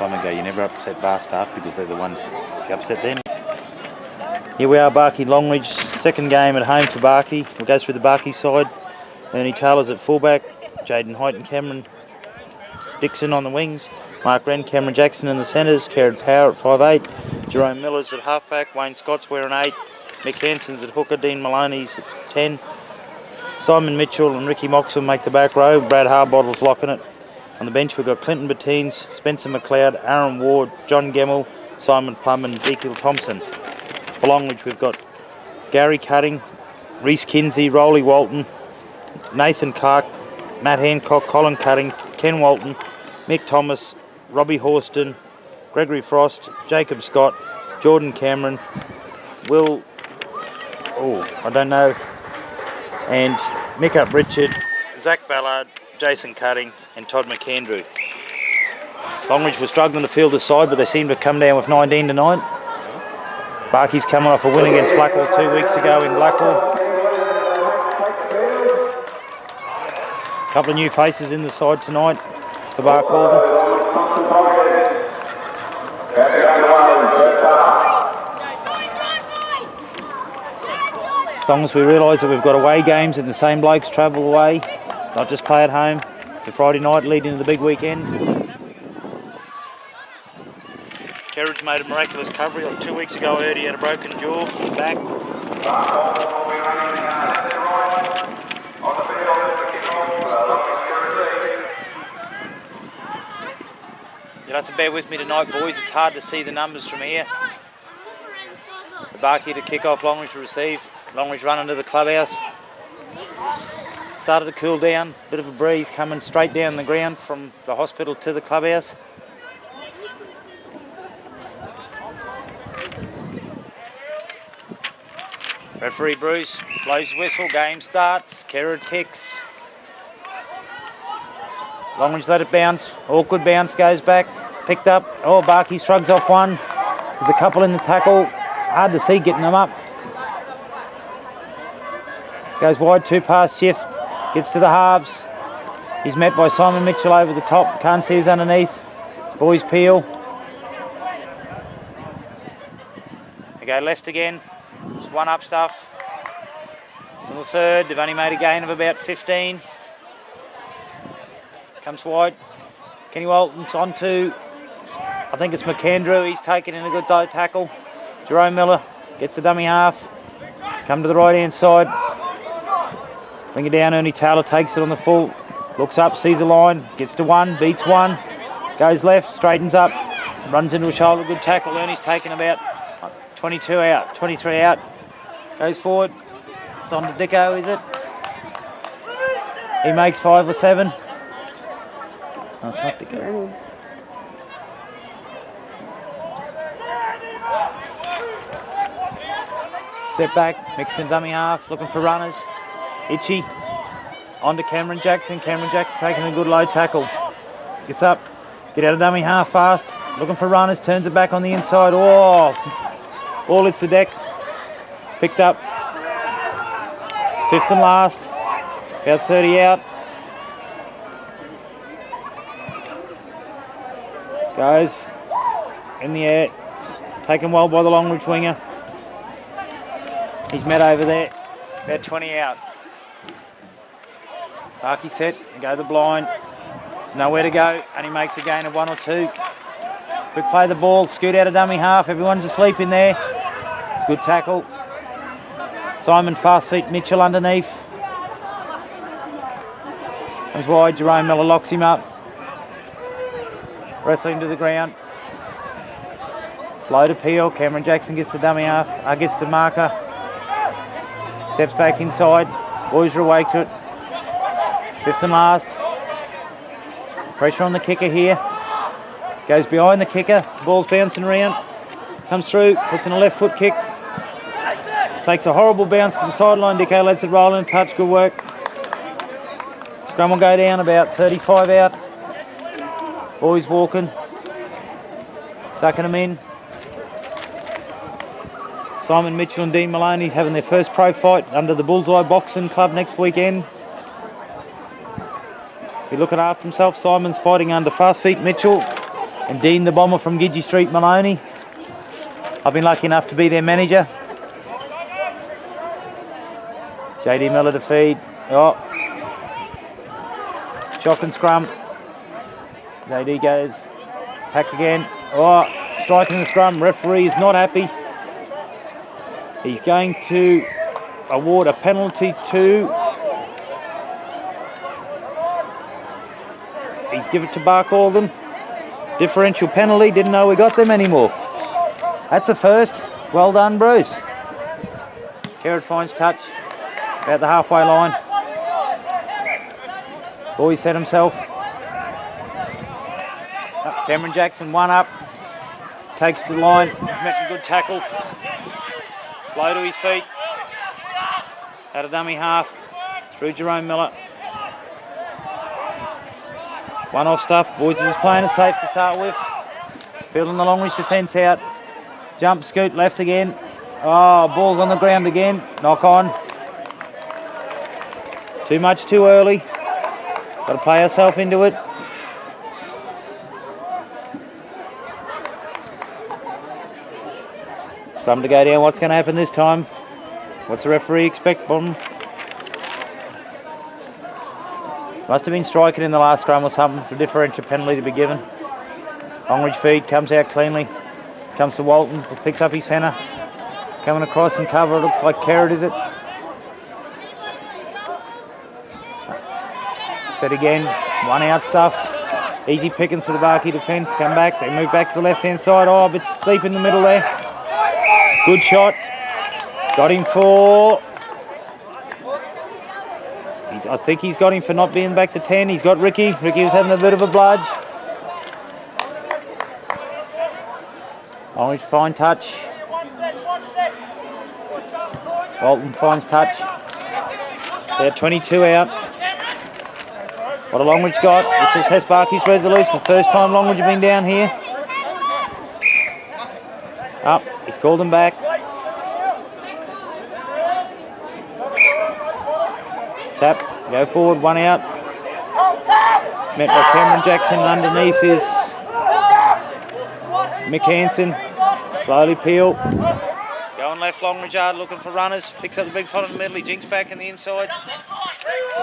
time ago, you never upset bar staff because they're the ones you upset them. Here we are, Barkie Longreach, second game at home for Barkie. We'll go through the Barkie side. Ernie Taylor's at fullback, Jaden Height and Cameron Dixon on the wings, Mark Wren, Cameron Jackson in the centres, Kerrod Power at 5'8", Jerome Miller's at halfback, Wayne Scott's wearing 8, Mick Hanson's at hooker, Dean Maloney's at 10, Simon Mitchell and Ricky Moxham make the back row, Brad Harbottle's locking it. On the bench we've got Clinton Battines, Spencer McLeod, Aaron Ward, John Gemmell, Simon Plum and Ezekiel Thompson. For Longreach we've got Gary Cutting, Reece Kinsey, Rolly Walton, Nathan Clark, Matt Hancock, Colin Cutting, Ken Walton, Mick Thomas, Robbie Horston, Gregory Frost, Jacob Scott, Jordan Cameron, Will, I don't know, and Mick Up Richard, Zach Ballard, Jason Cutting and Todd McAndrew. Longreach was struggling to field the side, but they seem to have come down with 19 tonight. Barkie's coming off a win against Blackwell 2 weeks ago in Blackwell. A couple of new faces in the side tonight for Barcaldine. As long as we realise that we've got away games and the same blokes travel away, not just play at home. It's a Friday night leading into the big weekend. Kerridge made a miraculous recovery. 2 weeks ago I heard he had a broken jaw. He's back. You'll have to bear with me tonight, boys. It's hard to see the numbers from here. The Barkie to kick off, Longreach to receive. Longreach run into the clubhouse. Started to cool down, bit of a breeze coming straight down the ground from the hospital to the clubhouse. Referee Bruce blows whistle, game starts, Kerrod kicks. Longreach let it bounce, awkward bounce, goes back, picked up. Oh, Barkie shrugs off one. There's a couple in the tackle, hard to see getting them up. Goes wide, 2-pass shift, gets to the halves. He's met by Simon Mitchell over the top, can't see who's underneath. Boys peel. They go left again. Just one up stuff. On the third, they've only made a gain of about 15. Comes wide. Kenny Walton's on to, I think it's McAndrew. He's taken in a good tackle. Jerome Miller gets the dummy half. Come to the right hand side. Bring it down. Ernie Taylor takes it on the full. Looks up, sees the line. Gets to one, beats one. Goes left, straightens up. Runs into a shoulder. Good tackle. Ernie's taken about 22 out, 23 out. Goes forward. Don to Dicko, is it? He makes 5 or 7. No, it's not Dicko. Step back, mixing dummy half, looking for runners. Itchy. On to Cameron Jackson. Cameron Jackson taking a good low tackle. Gets up. Get out of dummy half fast. Looking for runners. Turns it back on the inside. Oh! Ball hits the deck. Picked up. Fifth and last. About 30 out. Goes in the air. Taken well by the Longreach winger. He's met over there. About 20 out. Barkie set. Go the blind. There's nowhere to go. And he makes a gain of 1 or 2. We play the ball. Scoot out of dummy half. Everyone's asleep in there. It's a good tackle. Simon fast feet Mitchell underneath. Comes wide. Jerome Miller locks him up. Wrestling to the ground. Slow to peel. Cameron Jackson gets the dummy half. Gets the marker. Steps back inside. Boys are awake to it. Fifth and last. Pressure on the kicker here. Goes behind the kicker. Ball's bouncing around. Comes through. Puts in a left foot kick. Takes a horrible bounce to the sideline. Dicko lets it roll in a touch. Good work. Scrum will go down about 35 out. Boys walking. Sucking them in. Simon Mitchell and Dean Maloney having their first pro fight under the Bullseye Boxing Club next weekend. He's looking after himself. Simon's fighting under fast feet Mitchell. And Dean the Bomber from Gidgee Street, Maloney. I've been lucky enough to be their manager. JD Miller to feed. Oh. Shock and scrum. JD goes. Pack again. Oh, striking the scrum. Referee is not happy. He's going to award a penalty to... He's given it to Barcaldine. Differential penalty. Didn't know we got them anymore. That's a first. Well done, Bruce. Carrot finds touch. About the halfway line. Boy set himself. Cameron Jackson, one up. Takes the line. Making a good tackle. Slow to his feet. Out of dummy half. Through Jerome Miller. One off stuff. Boys is playing it safe to start with. Fielding the Longreach defence out. Jump, scoot, left again. Oh, ball's on the ground again. Knock on. Too much too early. Got to play ourselves into it. Scrum to go down. What's going to happen this time? What's the referee expect from him? Must have been striking in the last scrum or something for differential penalty to be given. Longreach feed, comes out cleanly. Comes to Walton, picks up his centre. Coming across and cover, it looks like Carrot, is it? Set again, one out stuff. Easy pickings for the Barkey defence. Come back, they move back to the left hand side. Oh, a bit steep in the middle there. Good shot. Got him for... I think he's got him for not being back to 10. He's got Ricky. Ricky was having a bit of a bludge. Orange fine touch. Walton finds touch. They're 22 out. What a Longreach got. This will test Barkey's resolution. The first time Longreach have been down here. Up. He's called him back. Tap. Go forward. One out. Met by Cameron Jackson. Underneath is Mick Hansen. Slowly peel. Going left Longreach yard looking for runners. Picks up the big fella in the middle. He jinks back in the inside.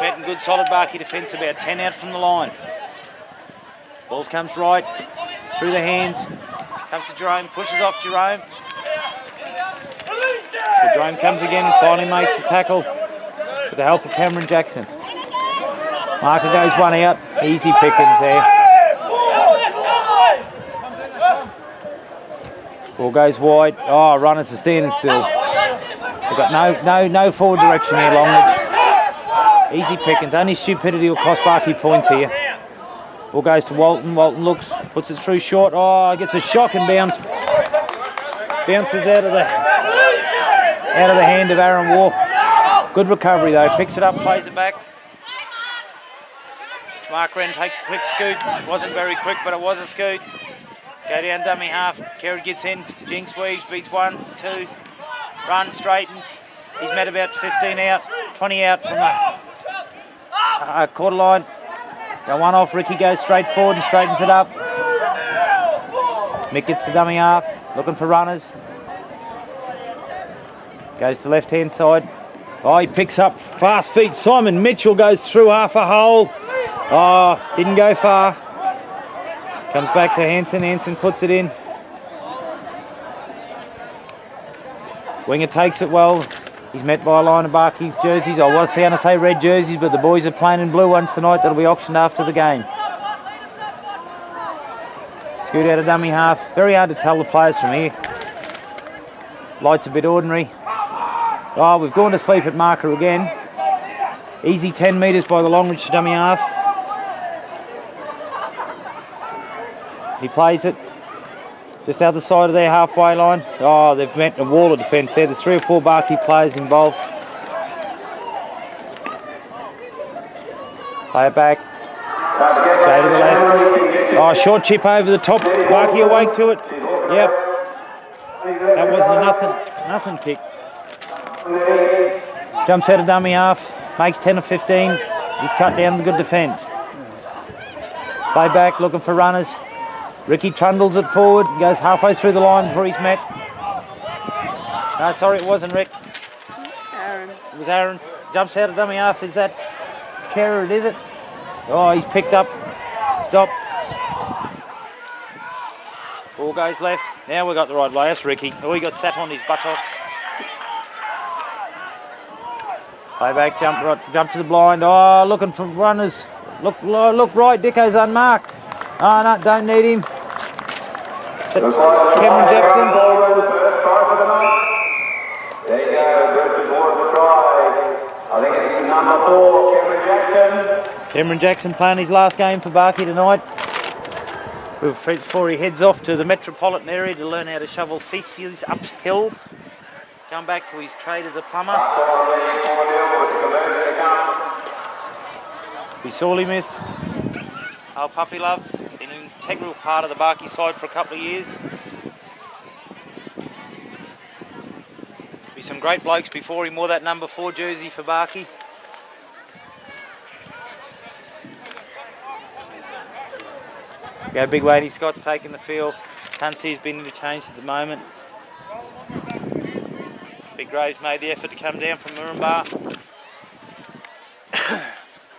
Met in good solid Barkey defence. About 10 out from the line. Ball comes right. Through the hands. Comes to Jerome. Pushes off Jerome. So Jerome comes again and finally makes the tackle with the help of Cameron Jackson. Marker goes one out. Easy pickings there. Ball goes wide. Oh, runners are standing still. They've got no forward direction here, Longreach. Easy pickings. Only stupidity will cost Barkey points here. Ball goes to Walton. Walton looks, puts it through short. Oh, gets a shock and bounce. Bounces out of the hand of Aaron War. Good recovery though. Picks it up, plays it back. Mark Wren takes a quick scoot. It wasn't very quick, but it was a scoot. Go down dummy half. Kerrod gets in. Jinx weaves, beats 1, 2. Run, straightens. He's met about 15 out, 20 out from the quarter line. Go one off. Ricky goes straight forward and straightens it up. Mick gets the dummy half. Looking for runners. Goes to the left hand side. Oh, he picks up fast feet. Simon Mitchell goes through half a hole. Oh, didn't go far. Comes back to Hansen. Hansen puts it in. Winger takes it well. He's met by a line of Barkey jerseys. I was going to say red jerseys, but the boys are playing in blue ones tonight. That'll be auctioned after the game. Scoot out of dummy half. Very hard to tell the players from here. Light's a bit ordinary. Oh, we've gone to sleep at marker again. Easy 10 metres by the Longreach dummy half. He plays it just out the side of their halfway line. Oh, they've met a wall of defence there. There's 3 or 4 Barkey players involved. Play it back. Go to the left. Oh, short chip over the top. Barkey awake to it. Yep. That wasn't a nothing kick. Jumps out of dummy half. Makes 10 or 15. He's cut down the good defence. Play back, looking for runners. Ricky trundles it forward, goes halfway through the line before he's met. No, sorry, it wasn't Rick. Aaron. It was Aaron. Jumps out of dummy half. Is that Kerrod, is it? Oh, he's picked up. Stopped. 4 goes left. Now we got the right way. That's Ricky. Oh, he got sat on his buttocks. Play back, jump to the blind. Oh, looking for runners. Look right. Dicko's unmarked. Oh, no, don't need him. Cameron Jackson. There you go, Bruce towards the try. I think it's number 4, Cameron Jackson. Cameron Jackson playing his last game for Barkey tonight. Before he heads off to the metropolitan area to learn how to shovel feces uphill. Come back to his trade as a plumber. Be sorely missed. Oh, puppy love, been an integral part of the Barkey side for a couple of years. Be some great blokes before he wore that number 4 jersey for Barkey. Go big weighty, Scott's taking the field. Can't see he's been interchanged at the moment. Big Graves made the effort to come down from Moranbah.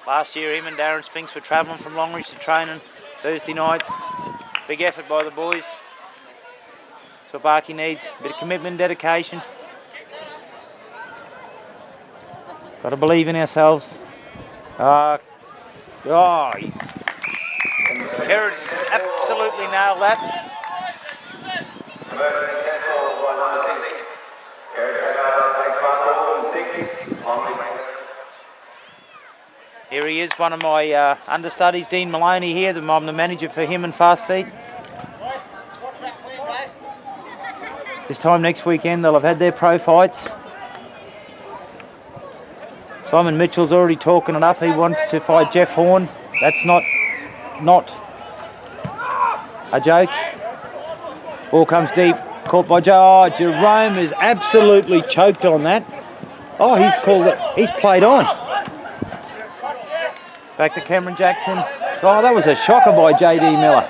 Last year him and Darren Spinks were travelling from Longreach to training Thursday nights. Big effort by the boys. That's what Barkey needs, a bit of commitment and dedication. Got to believe in ourselves. He's... Kerrod's absolutely nailed that. Here he is, one of my understudies, Dean Maloney here. I'm the manager for him and Fast Feet. This time next weekend they'll have had their pro fights. Simon Mitchell's already talking it up. He wants to fight Jeff Horn. That's not a joke. Ball comes deep, caught by Joe. Oh, Jerome is absolutely choked on that. Oh, he's called it. He's played on. Back to Cameron Jackson. Oh, that was a shocker by JD Miller.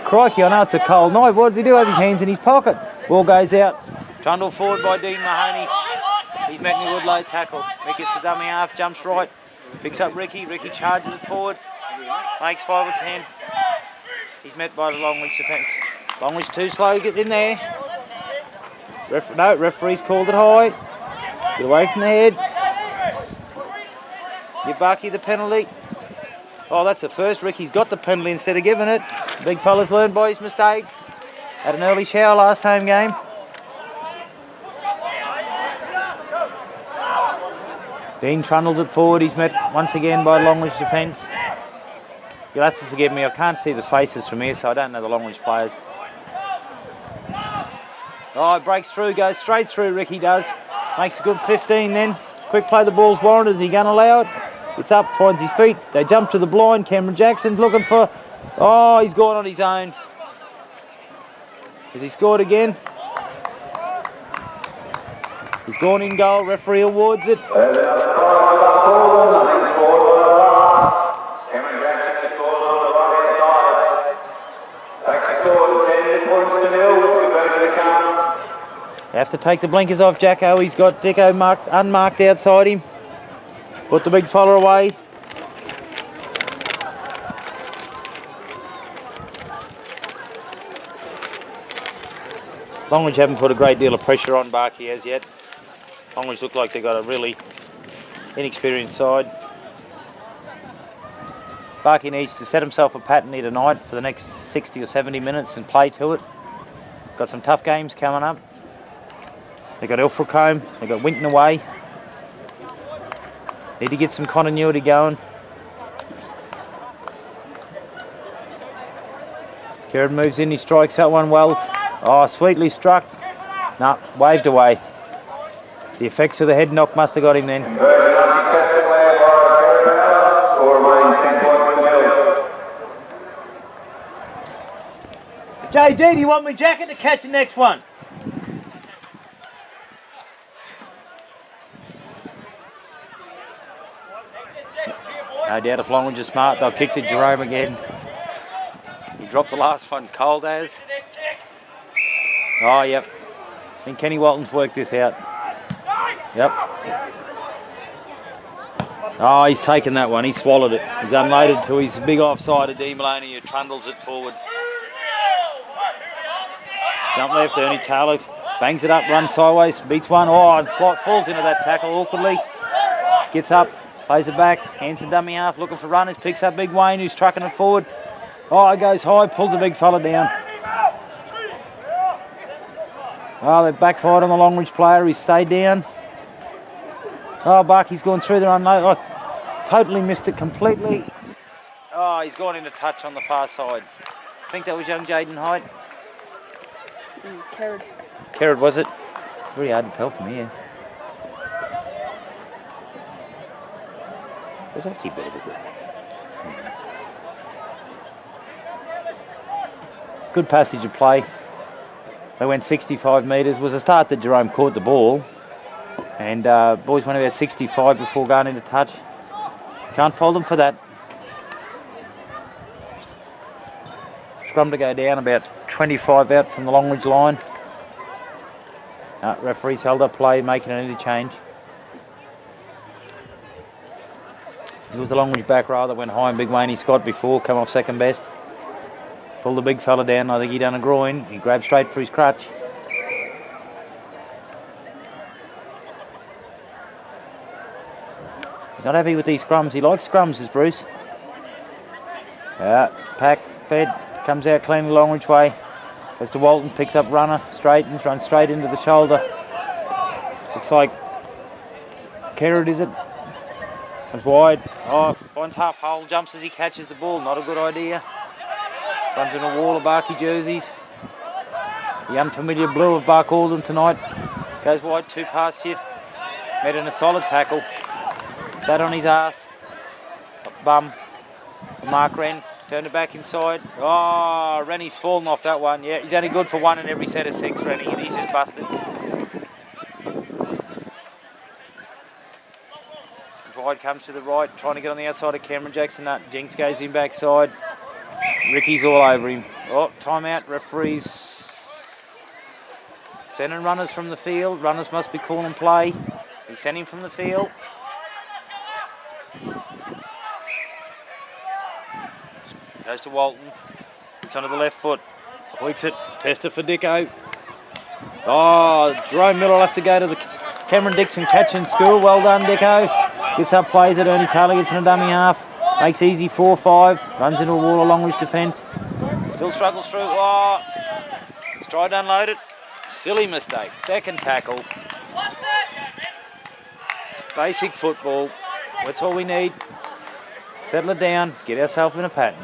Crikey, I know it's a cold night. What does he do? Have his hands in his pocket. Ball goes out. Trundled forward by Dean Mahoney. He's met me with low tackle. He gets the dummy half, jumps right. Picks up Ricky. Ricky charges it forward. Makes 5 or 10. He's met by the Longreach defence. Longreach too slow to get in there. Referee's called it high. Get away from the head. Give Barkey the penalty. Oh, that's the first. Ricky's got the penalty instead of giving it. Big fella's learned by his mistakes. Had an early shower last home game. Dean trundles it forward. He's met once again by Longreach defence. You'll have to forgive me, I can't see the faces from here, so I don't know the Longreach players. Oh, it breaks through, goes straight through, Ricky does. Makes a good 15 then. Quick play, the ball's warranted. Is he going to allow it? It's up, finds his feet. They jump to the blind. Cameron Jackson's looking for... Oh, he's gone on his own. Has he scored again? He's gone in goal. Referee awards it. They have to take the blinkers off Jacko. He's got Dicko unmarked outside him. Put the big fella away. Longreach haven't put a great deal of pressure on Barkey as yet. Longreach look like they've got a really inexperienced side. Barkey needs to set himself a pattern here tonight for the next 60 or 70 minutes and play to it. Got some tough games coming up. They've got Ilfracombe, they've got Winton away. Need to get some continuity going. Kerrod moves in, he strikes that one well. Oh, sweetly struck. No, waved away. The effects of the head knock must have got him then. JD, do you want my jacket to catch the next one? No doubt if Longreach is smart, they'll kick to Jerome again. He dropped the last one, cold as. Oh, yep. I think Kenny Walton's worked this out. Yep. Oh, he's taken that one. He swallowed it. He's unloaded to his big offside of D. Maloney, who trundles it forward. Jump left, Ernie Taylor bangs it up, runs sideways, beats one. Oh, and falls into that tackle awkwardly. Gets up, plays it back, hands the dummy half, looking for runners, picks up Big Wayne, who's trucking it forward. Oh, it goes high, pulls the big fella down. Oh, they've backfired on the Longreach player, he's stayed down. Oh, Barkey's gone through there, unloaded. Oh, totally missed it completely. Oh, he's gone into touch on the far side. I think that was young Jaden Hyde. Carrot. Carrot, was it? Very hard to tell from here. There's actually a bit of it. Good passage of play. They went 65 metres. Was a start that Jerome caught the ball. And boys went about 65 before going into touch. Can't fault them for that. Scrum to go down about 25 out from the Longreach line. Referees held up play, making an interchange. It was the Longreach back row that went high and Big Wayne Scott before, come off second best. Pulled the big fella down, I think he done a groin. He grabbed straight for his crutch. He's not happy with these scrums. He likes scrums, is Bruce. Pack, fed, comes out clean the Longreach way. Goes to Walton, picks up runner, straightens, runs straight into the shoulder. Looks like Kerrod, is it? It's wide. Oh, finds half hole, jumps as he catches the ball. Not a good idea. Runs in a wall of Barkey jerseys. The unfamiliar blue of Barcaldine tonight. Goes wide, 2-pass shift. Met in a solid tackle. Sat on his ass. Bum. Mark Wren. Turned it back inside. Oh, Rennie's fallen off that one. Yeah, he's only good for one in every set of 6, Rennie, and he's just busted. Wide comes to the right, trying to get on the outside of Cameron Jackson. Jinx goes in backside. Ricky's all over him. Oh, timeout. Referees sending runners from the field. Runners must be calling play. He sent him from the field. Goes to Walton. It's onto the left foot. Hoits it. Tester for Dicko. Oh, Jerome Miller will have to go to the Cameron Dixon catching school. Well done, Dicko. Gets up, plays it. Ernie Taylor gets in a dummy half. Makes easy 4-5. Runs into a wall of Longreach defence. Still struggles through. Oh, he's tried to unload it. Silly mistake. Second tackle. Basic football. That's all we need. Settle it down. Get ourselves in a pattern.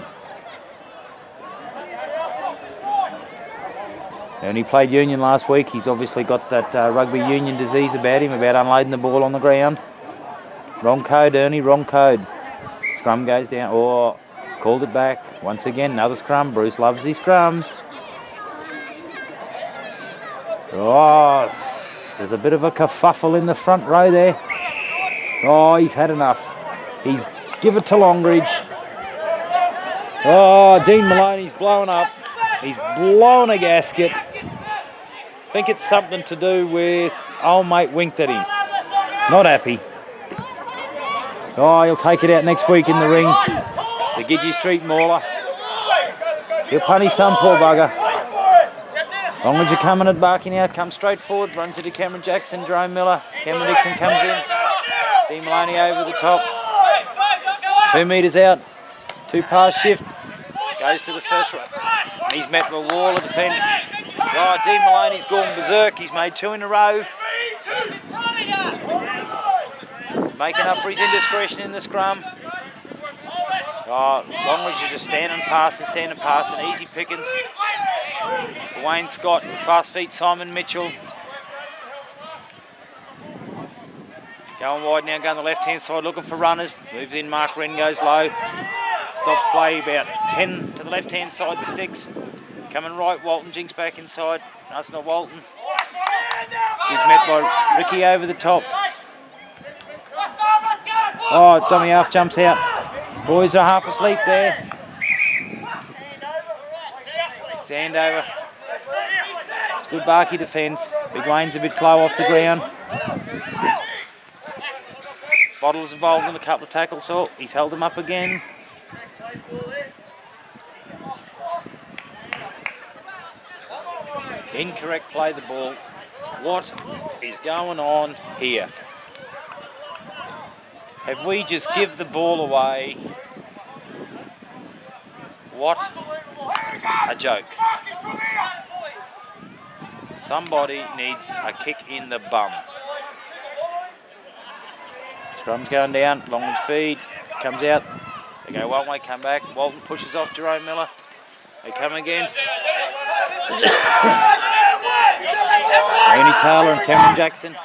Ernie played union last week. He's obviously got that rugby union disease about him, about unloading the ball on the ground. Wrong code, Ernie, wrong code. Scrum goes down. Oh, called it back. Once again, another scrum. Bruce loves these scrums. Oh, there's a bit of a kerfuffle in the front row there. Oh, he's had enough. He's give it to Longreach. Oh, Dean Maloney's blown up. He's blown a gasket. I think it's something to do with old mate winked at him. Not happy. Oh, he'll take it out next week in the ring. The Gidgee Street Mauler. He'll punish some poor bugger. Longreach are coming at Barkey now. Comes straight forward. Runs into Cameron Jackson. Jerome Miller. Cameron Dixon comes in. Dean Maloney over the top. 2 metres out. 2-pass shift. Goes to the first run. He's met with a wall of defence. Oh, Dean Maloney's gone berserk. He's made 2 in a row. Making up for his indiscretion in the scrum. Oh, Longreach is just standing passing. Easy pickings for Wayne Scott. Fast feet Simon Mitchell. Going wide now, going the left-hand side, looking for runners. Moves in, Mark Wren goes low. Stops play about 10 to the left-hand side, the sticks. Coming right, Walton jinks back inside. No, it's not Walton. He's met by Ricky over the top. Oh, dummy half jumps out. Boys are half asleep there. It's hand over. It's good Barkey defence. Big Wayne's a bit slow off the ground. Bottle's involved in a couple of tackles. Oh, he's held him up again. Incorrect play the ball. What is going on here? Have we just give the ball away? What a joke. Somebody needs a kick in the bum. Scrum's going down, Longreach feed, comes out. They go one way, come back. Walton pushes off Jerome Miller. They come again. Andy Taylor and Cameron Jackson.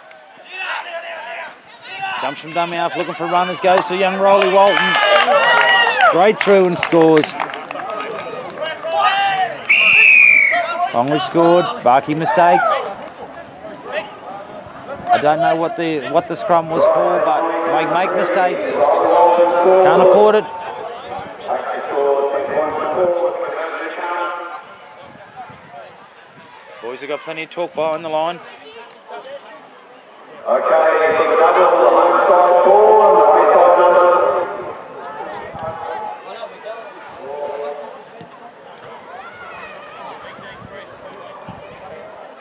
Comes from dummy half, looking for runners, goes to young Rolly Walton. Straight through and scores. Longreach scored, Barkey mistakes. I don't know what the scrum was for, but make mistakes. Can't afford it. Boys have got plenty of talk behind the line. Okay, for the double, the home side ball and the free side number.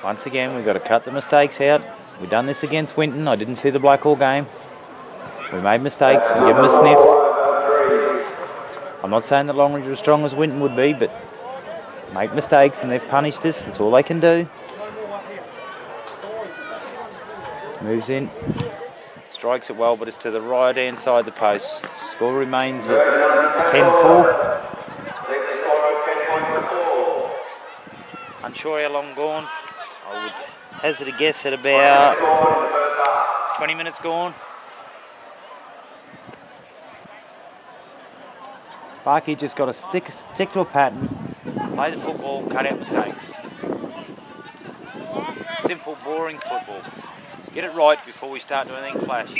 Once again, we've got to cut the mistakes out. We've done this against Winton. I didn't see the Blackhall game. We made mistakes and give them a sniff. I'm not saying that Longreach are as strong as Winton would be, but make mistakes and they've punished us. That's all they can do. Moves in. Strikes it well, but it's to the right hand side of the post. Score remains at 10-4. Unsure how long gone. I would hazard a guess at about 20 minutes gone. Barkey just got to stick to a pattern, play the football, cut out mistakes. Simple, boring football. Get it right before we start doing anything flash.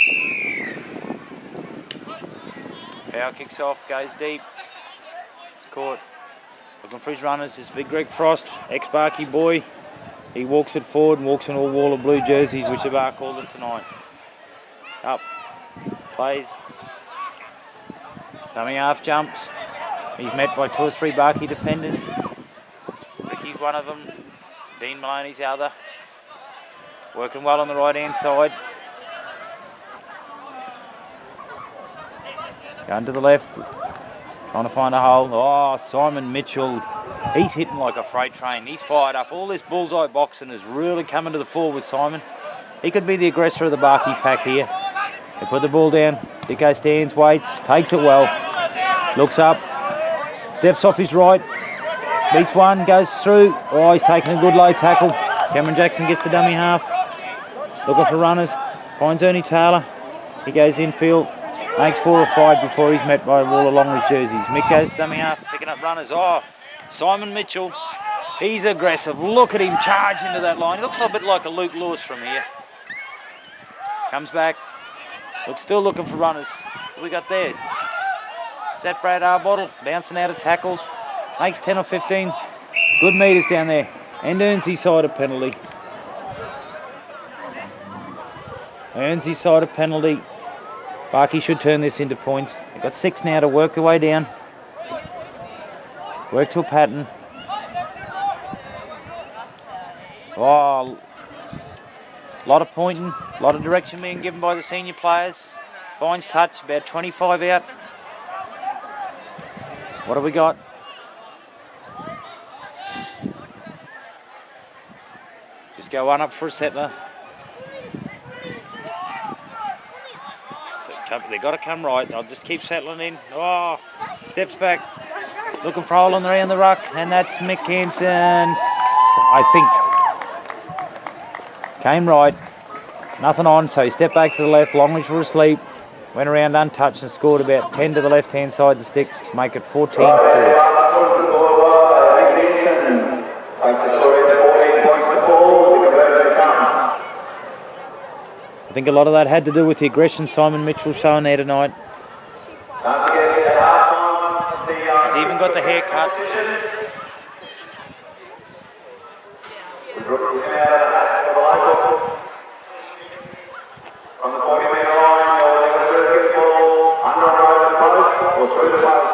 Power kicks off, goes deep. It's caught. Looking for his runners is big Greg Frost, ex-Barkey boy. He walks it forward and walks into a wall of blue jerseys, which the Bar called it tonight. Up, plays. Dummy half jumps. He's met by 2 or 3 Barkey defenders. Ricky's one of them. Dean Maloney's the other. Working well on the right hand side. Going to the left. Trying to find a hole. Oh, Simon Mitchell. He's hitting like a freight train. He's fired up. All this bullseye boxing is really coming to the fore with Simon. He could be the aggressor of the Barkey pack here. They put the ball down. Dicko stands, waits, takes it well. Looks up. Steps off his right. Beats one, goes through. Oh, he's taking a good low tackle. Cameron Jackson gets the dummy half. Looking for runners. Finds Ernie Taylor. He goes infield. Makes 4 or 5 before he's met by a wall of Longreach jerseys. Mick goes dummy half, picking up runners. Oh, Simon Mitchell. He's aggressive. Look at him charge into that line. He looks a bit like a Luke Lewis from here. Comes back. Still looking for runners. What we got there? Set Brad Arbottle. Bouncing out of tackles. Makes 10 or 15. Good meters down there. And earns his side a penalty. Earns his side a penalty. Barkey should turn this into points. They've got 6 now to work their way down. Work to a pattern. Oh, a lot of pointing, a lot of direction being given by the senior players. Fines touch, about 25 out. What have we got? Just go one up for a settler. They've got to come right. They'll just keep settling in. Oh, steps back. Looking for a hole on the around the ruck. And that's Mick Hansen, I think. Came right. Nothing on, so he stepped back to the left. Longreach were asleep. Went around untouched and scored about 10 to the left-hand side of the sticks to make it 14-4. I think a lot of that had to do with the aggression Simon Mitchell showing there tonight. He's even got the haircut. Brooks in out of the hat for the local. From the 40-metre line, you're going to get the ball under the post or through the post.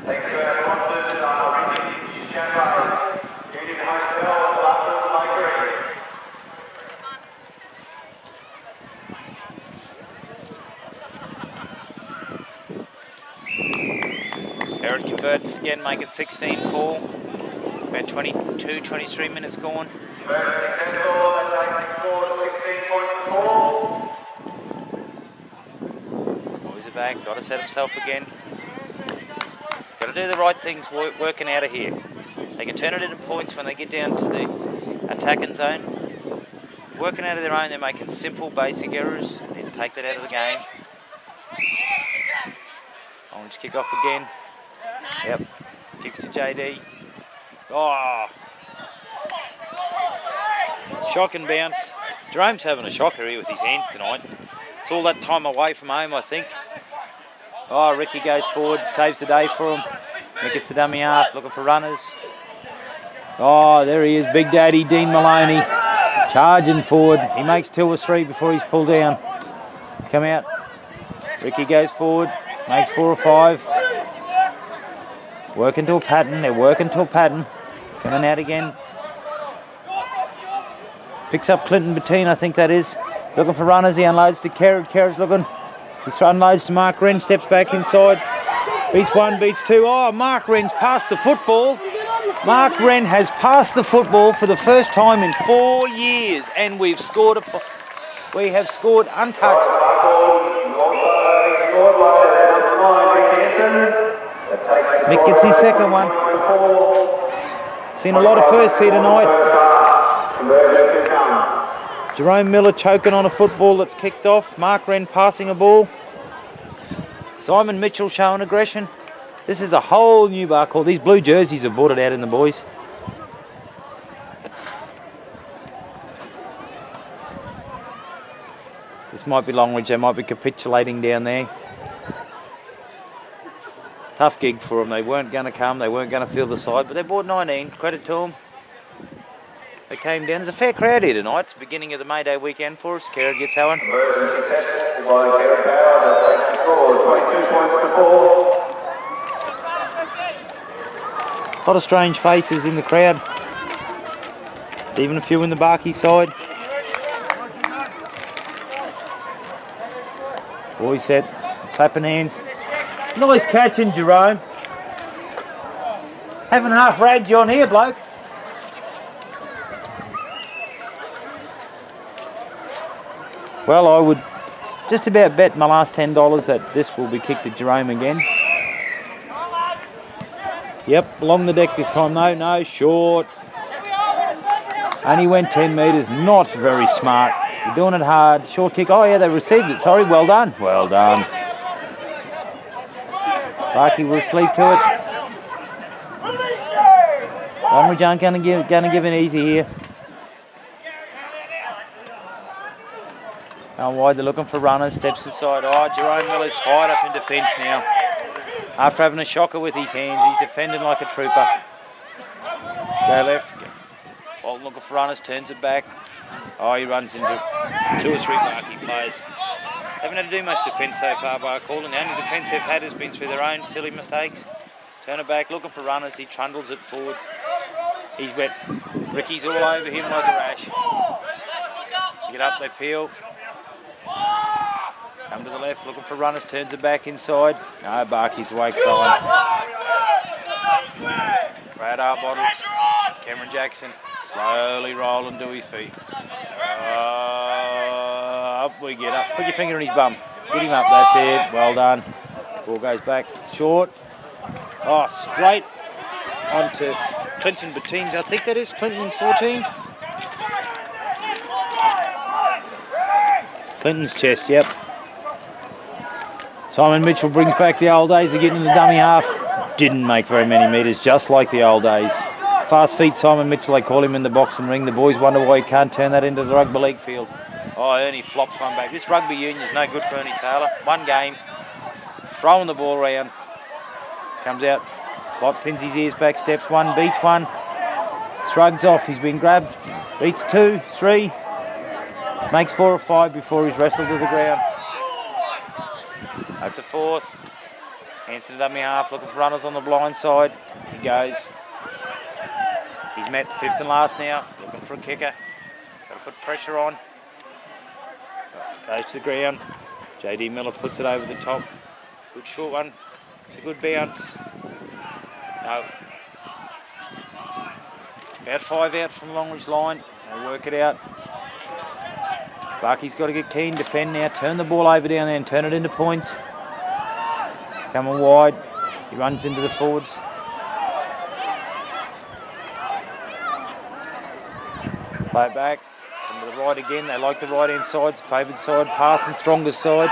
Thanks to our sponsors, Rugby, Champagne, Union Hotel, Butlers, Longreach. Herod converts again, make it 16-4. About 22, 23 minutes gone. Very successful, that scored 16 points to 4. Boys are back, got to set himself again. Got to do the right things working out of here. They can turn it into points when they get down to the attacking zone. Working out of their own, they're making simple, basic errors. Need to take that out of the game. Orange kick off again. Yep, kicks to JD. Oh! Shock and bounce. Jerome's having a shocker here with his hands tonight. It's all that time away from home, I think. Oh, Ricky goes forward, saves the day for him. He gets the dummy half, looking for runners. Oh, there he is, Big Daddy Dean Maloney. Charging forward. He makes 2 or 3 before he's pulled down. Come out. Ricky goes forward, makes 4 or 5. Working to a pattern, they're working to a pattern. Coming out again. Picks up Clinton Bettine, I think that is. Looking for runners, he unloads to Kerrod. Kerrod's looking. He unloads to Mark Wren, steps back inside. Beats 1, beats 2. Oh, Mark Wren's passed the football. Mark Wren has passed the football for the first time in 4 years, and we've scored we have scored untouched. Mick gets his second one. Seen a lot of firsts here tonight. Jerome Miller choking on a football that's kicked off. Mark Wren passing a ball. Simon Mitchell showing aggression. This is a whole new Barcaldine. These blue jerseys have brought it out in the boys. This might be Longreach. They might be capitulating down there. Tough gig for them. They weren't going to come. They weren't going to field the side, but they bought 19. Credit to them. They came down. There's a fair crowd here tonight. It's the beginning of the May Day weekend for us. Kerrod gets that one. A lot of strange faces in the crowd. Even a few in the Barkey side. Boys set. Clapping hands. Nice catching, Jerome. Haven't half ragged you on here, bloke. Well, I would just about bet my last $10 that this will be kicked at Jerome again. Yep, along the deck this time though. No, short. Only went 10 metres. Not very smart. You're doing it hard. Short kick. Oh yeah, they received it. Sorry, well done. Well done. Barkey will sleep to it. Longreach aren't going to give it easy here. Going wide, they're looking for runners. Steps aside. Oh, Jerome Miller's fired up in defence now. After having a shocker with his hands, he's defending like a trooper. Go left. Well, looking for runners, turns it back. Oh, he runs into 2 or 3 Barkey players. Haven't had to do much defence so far by Barcaldine. The only defence they've had has been through their own silly mistakes. Turn it back, looking for runners. He trundles it forward. He's wet. Ricky's all over him like a rash. Get up, they peel. Come to the left, looking for runners. Turns it back inside. No, Barkey's awake, fella. Radar bottle. Cameron Jackson slowly rolling to his feet. Up we get up. Put your finger in his bum. Get him up, that's it. Well done. Ball goes back. Short. Oh, straight onto Clinton Bettine's. I think that is Clinton 14. Clinton's chest, yep. Simon Mitchell brings back the old days of getting in the dummy half. Didn't make very many metres, just like the old days. Fast feet Simon Mitchell, they call him in the boxing ring. The boys wonder why he can't turn that into the rugby league field. Oh, Ernie flops one back. This rugby union's no good for Ernie Taylor. One game, throwing the ball around. Comes out, Plot pins his ears back, steps 1, beats 1. Shrugs off, he's been grabbed. Beats 2, 3. Makes 4 or 5 before he's wrestled to the ground. That's a fourth. Hanson dummy half, looking for runners on the blind side. He goes. He's met 5th and last now, looking for a kicker. Got to put pressure on. Goes to the ground. JD Miller puts it over the top. Good short one. It's a good bounce. No. About 5 out from Longreach line. They work it out. Barkey's got to get keen, defend now. Turn the ball over down there and turn it into points. Coming wide. He runs into the forwards. Play it back. Come to the right again. They like the right hand side. Favoured side. Pass and strongest side.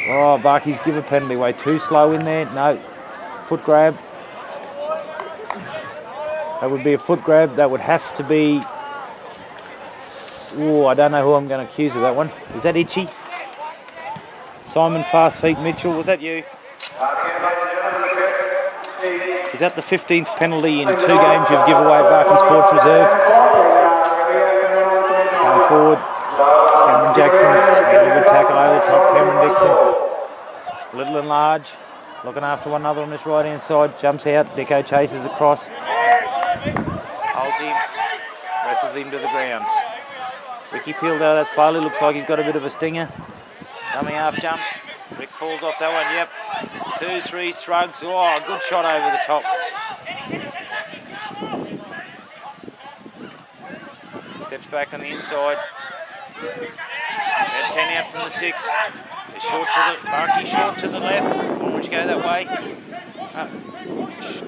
Oh, Barkey's give a penalty away. Too slow in there. No. Foot grab. That would be a foot grab. That would have to be... Oh, I don't know who I'm going to accuse of that one. Is that Itchy? Simon Fast Feet Mitchell, was that you? Is that the 15th penalty in 2 games you've given away at Barkey Sports Reserve? Come forward. Cameron Jackson, a good tackle over the top. Cameron Dixon, little and large, looking after one another on this right hand side. Jumps out, Dicko chases across. Holds him, wrestles him to the ground. Ricky peeled out of that slowly, looks like he's got a bit of a stinger. Dummy half jumps. Rick falls off that one, yep. 2, 3, shrugs. Oh, good shot over the top. Steps back on the inside. About 10 out from the sticks. They're short to the, Barkey short to the left. Longreach go that way.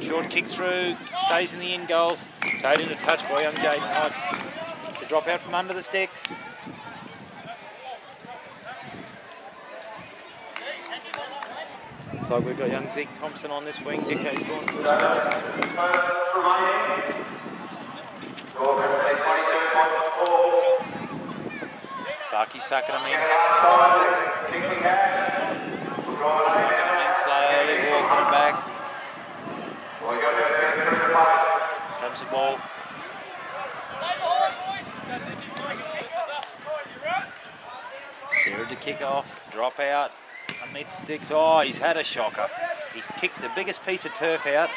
Short kick through, stays in the in goal. Towed into touch by young Jaden Hodge. It's a drop out from under the sticks. Looks like we've got young Zeke Thompson on this wing. Dicko's going for his goal. Barkey sucking him in. Sucking him in slowly, walking him back. Comes the ball. Here to kick off, drop out. Underneath the sticks. Oh, he's had a shocker. He's kicked the biggest piece of turf out.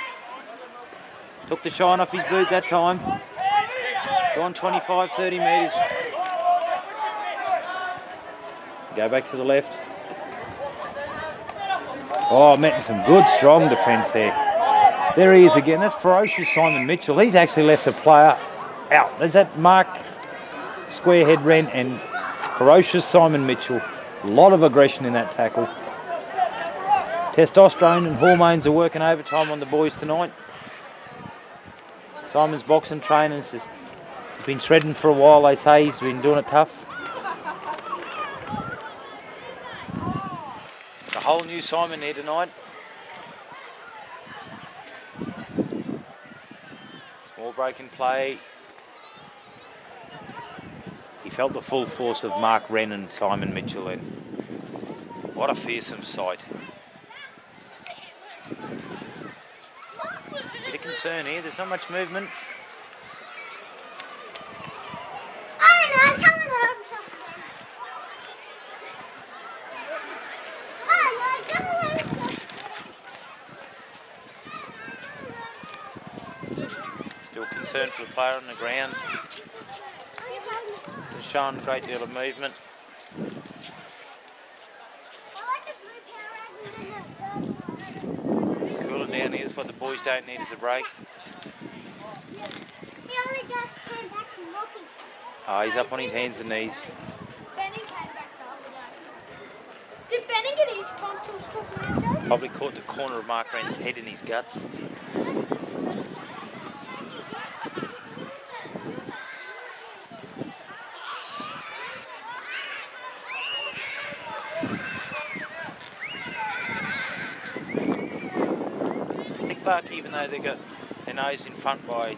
Took the shine off his boot that time. Gone 25, 30 metres. Go back to the left. Oh, met some good, strong defence there. There he is again. That's ferocious Simon Mitchell. He's actually left a player out. There's that Mark Squarehead Wren and ferocious Simon Mitchell. A lot of aggression in that tackle. Testosterone and hormones are working overtime on the boys tonight. Simon's boxing training's just been shredding for a while, they say. He's been doing it tough. A whole new Simon here tonight. Small break in play. He felt the full force of Mark Wren and Simon Mitchell in. What a fearsome sight. Bit of concern here, there's not much movement. Oh no, someone hurt himself again. Oh no, someone hurt himself. Still concerned for the player on the ground. Just showing a great deal of movement. Cooling down here, that's what the boys don't need is a break. He only just came back from walking. Oh, he's up on his hands and knees. Benny came back after that. Did Benny get his tonsils took out? Probably caught the corner of Mark Wren's head in his guts. Barkey, even though they got their nose in front by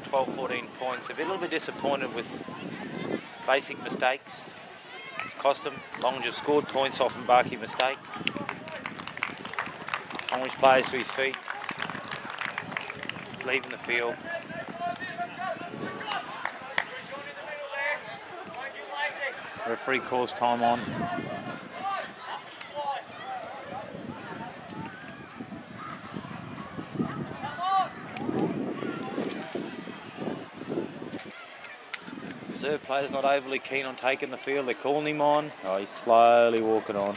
12, 14 points, they've been a little bit disappointed with basic mistakes. It's cost them. Longreach have scored points off a Barkey mistake. Longreach players to his feet. leaving the field. Referee calls time on. Reserve player's not overly keen on taking the field. They're calling him on. Oh, he's slowly walking on.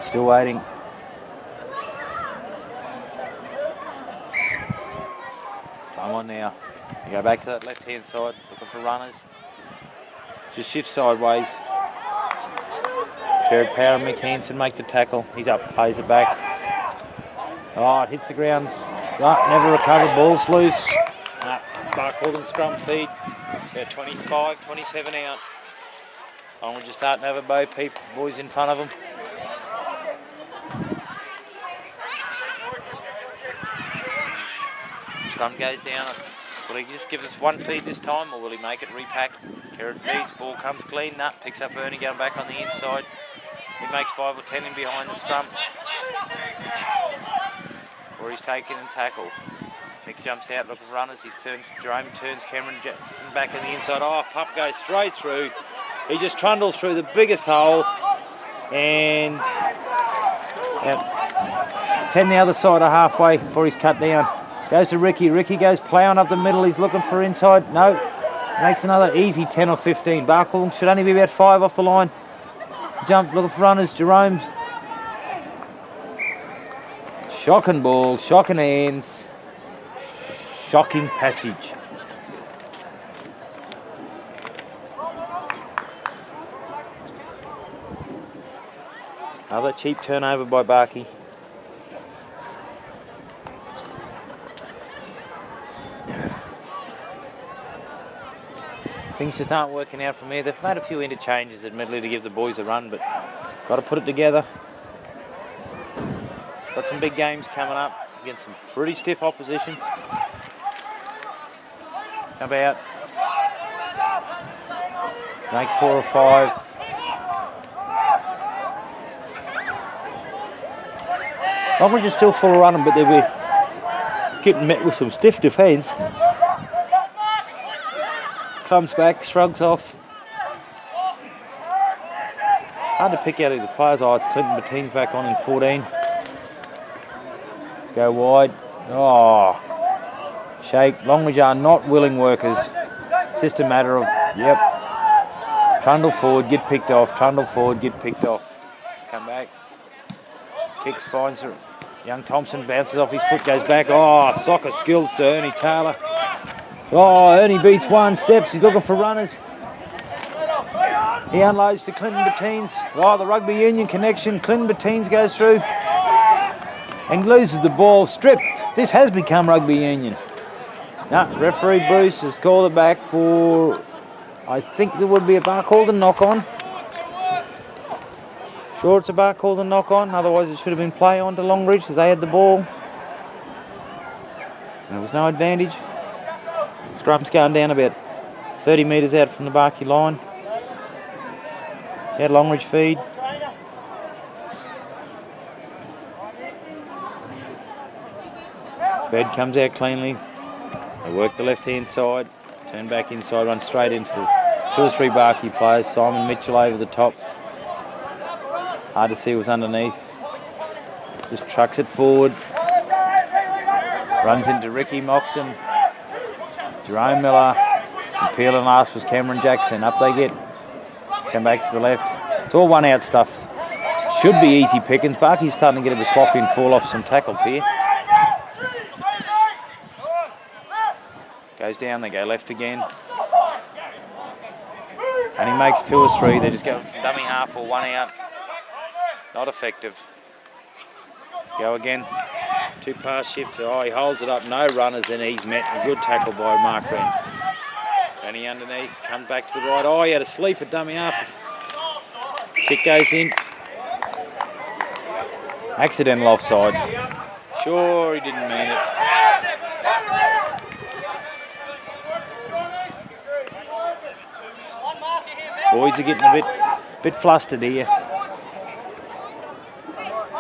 Still waiting. Time on now. You go back to that left-hand side, looking for runners. Just shift sideways. Jared Power and Mick Hansen make the tackle. He's up, plays it back. Oh, it hits the ground. Oh, never recovered, ball's loose. Barcaldine scrum feed. About 25, 27 out. We're just starting to have a bow peep. Boys in front of them. Scrum goes down. Will he just give us one feed this time, or will he make it repack? Kerrod feeds, ball comes clean. Picks up Ernie going back on the inside. He makes 5 or 10 in behind the scrum. Or he's taken and tackled. Mick jumps out looking for runners. He's turned. Jerome turns Cameron Jackson back in the inside. Oh, Pup goes straight through. He just trundles through the biggest hole. And 10 the other side of halfway before he's cut down. Goes to Ricky. Ricky goes ploughing up the middle. He's looking for inside. No. Makes another easy 10 or 15. Barcaldine should only be about 5 off the line. Jump, looking for runners. Jerome. Shocking ball, shocking hands. Shocking passage. Another cheap turnover by Barkey. Things just aren't working out from here. They've made a few interchanges admittedly to give the boys a run, but got to put it together. Got some big games coming up against some pretty stiff opposition. How about? Makes 4 or 5. Longreach is still full of running, but they'll be getting met with some stiff defence. Comes back, shrugs off. Hard to pick out who the players are. It's Clinton Bettines back on in 14. Go wide. Oh, shake. Longreach are not willing workers. It's just a matter of, yep. Trundle forward, get picked off. Trundle forward, get picked off. Come back. Kicks, finds her. Young Thompson bounces off his foot, goes back. Oh, soccer skills to Ernie Taylor. Oh, Ernie beats one, steps, he's looking for runners. He unloads to Clinton Bettines. Oh, the Rugby Union connection. Clinton Bettines goes through and loses the ball, stripped. This has become Rugby Union. Referee Bruce has called it back for, I think there would be a Barcaldine knock on. Sure, it's a Barcaldine knock on, otherwise it should have been play on to Longreach because they had the ball. There was no advantage. Scrum's going down about 30 metres out from the Barkey line. Had Longreach feed. Bed comes out cleanly. They work the left-hand side, turn back inside, run straight into 2 or 3 Barkey players. Simon Mitchell over the top. Hard to see what's underneath. Just trucks it forward. Runs into Ricky Moxon. Jerome Miller. And Peel and last was Cameron Jackson. Up they get. Come back to the left. It's all one-out stuff. Should be easy pickings. Barkey's starting to get a bit sloppy and fall off some tackles here. Goes down, they go left again. And he makes 2 or 3. They just go dummy half or 1 out. Not effective. Go again. 2 pass shift. Oh, he holds it up. No runners, and he's met. A good tackle by Mark Wren. Danny underneath. Comes back to the right. Oh, he had a sleeper dummy half. Kick goes in. Accidental offside. Sure, he didn't mean it. Boys are getting a bit Bit flustered here.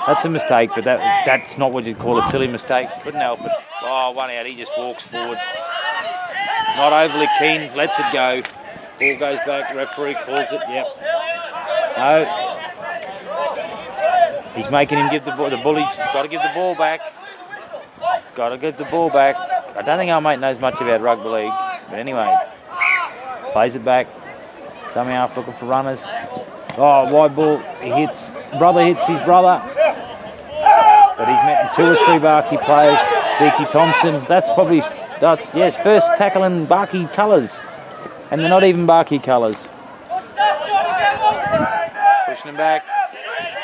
That's a mistake, but that's not what you'd call a silly mistake. Couldn't help it. Oh, one out. He just walks forward. Not overly keen. Lets it go. Ball goes back. Referee calls it. Yep. No. He's making him give the ball. The bully's got to give the ball back. Got to give the ball back. I don't think our mate knows much about rugby league, but anyway, plays it back. Dummy half looking for runners. Oh, wide ball. He hits. Brother hits his brother. But he's met 2 or 3 Barkey players. Zeke Thompson. That's probably his first tackle in Barkey colours, and they're not even Barkey colours. Pushing him back.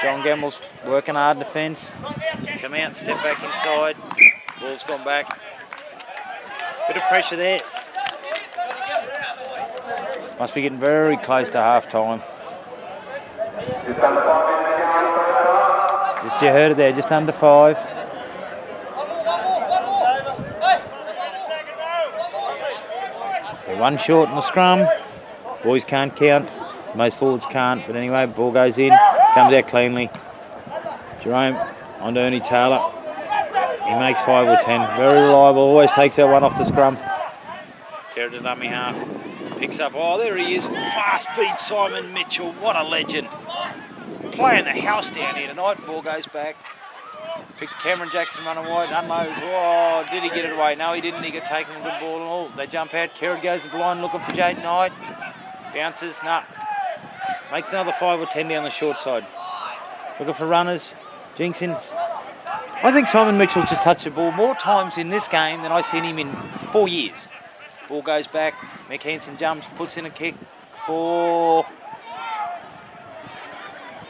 John Gamble's working hard defence. Come out, step back inside. Ball's gone back. Bit of pressure there. Must be getting very close to half time. Just you heard it there, just under 5. They're 1 short in the scrum. Boys can't count. Most forwards can't, but anyway, ball goes in, comes out cleanly. Jerome on to Ernie Taylor. He makes 5 or 10. Very reliable, always takes that one off the scrum. Carry to dummy half. Picks up, oh, there he is. Fast feet Simon Mitchell. What a legend. Playing the house down here tonight. Ball goes back. Picked Cameron Jackson running wide. Unloads. Oh, did he get it away? No, he didn't. He got taken a good ball and all. They jump out. Kerrod goes to the line looking for Jaden Knight. Bounces. Nah. Makes another 5 or 10 down the short side. Looking for runners. Jinksons. I think Simon Mitchell's just touched the ball more times in this game than I've seen him in 4 years. Ball goes back. Mick Hansen jumps, puts in a kick for...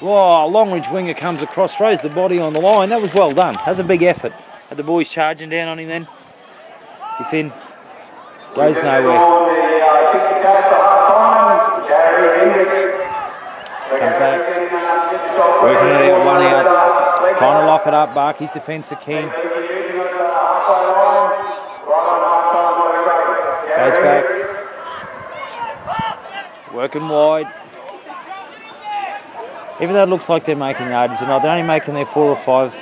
Whoa, Longreach winger comes across, throws the body on the line. That was well done. That was a big effort. Had the boys charging down on him then. It's in. Goes nowhere. Comes back. Working it out, 1 out. Trying to lock it up. Barkey's defence are keen. Goes back. Working wide. Even though it looks like they're making yardage tonight, they're only making their 4 or 5.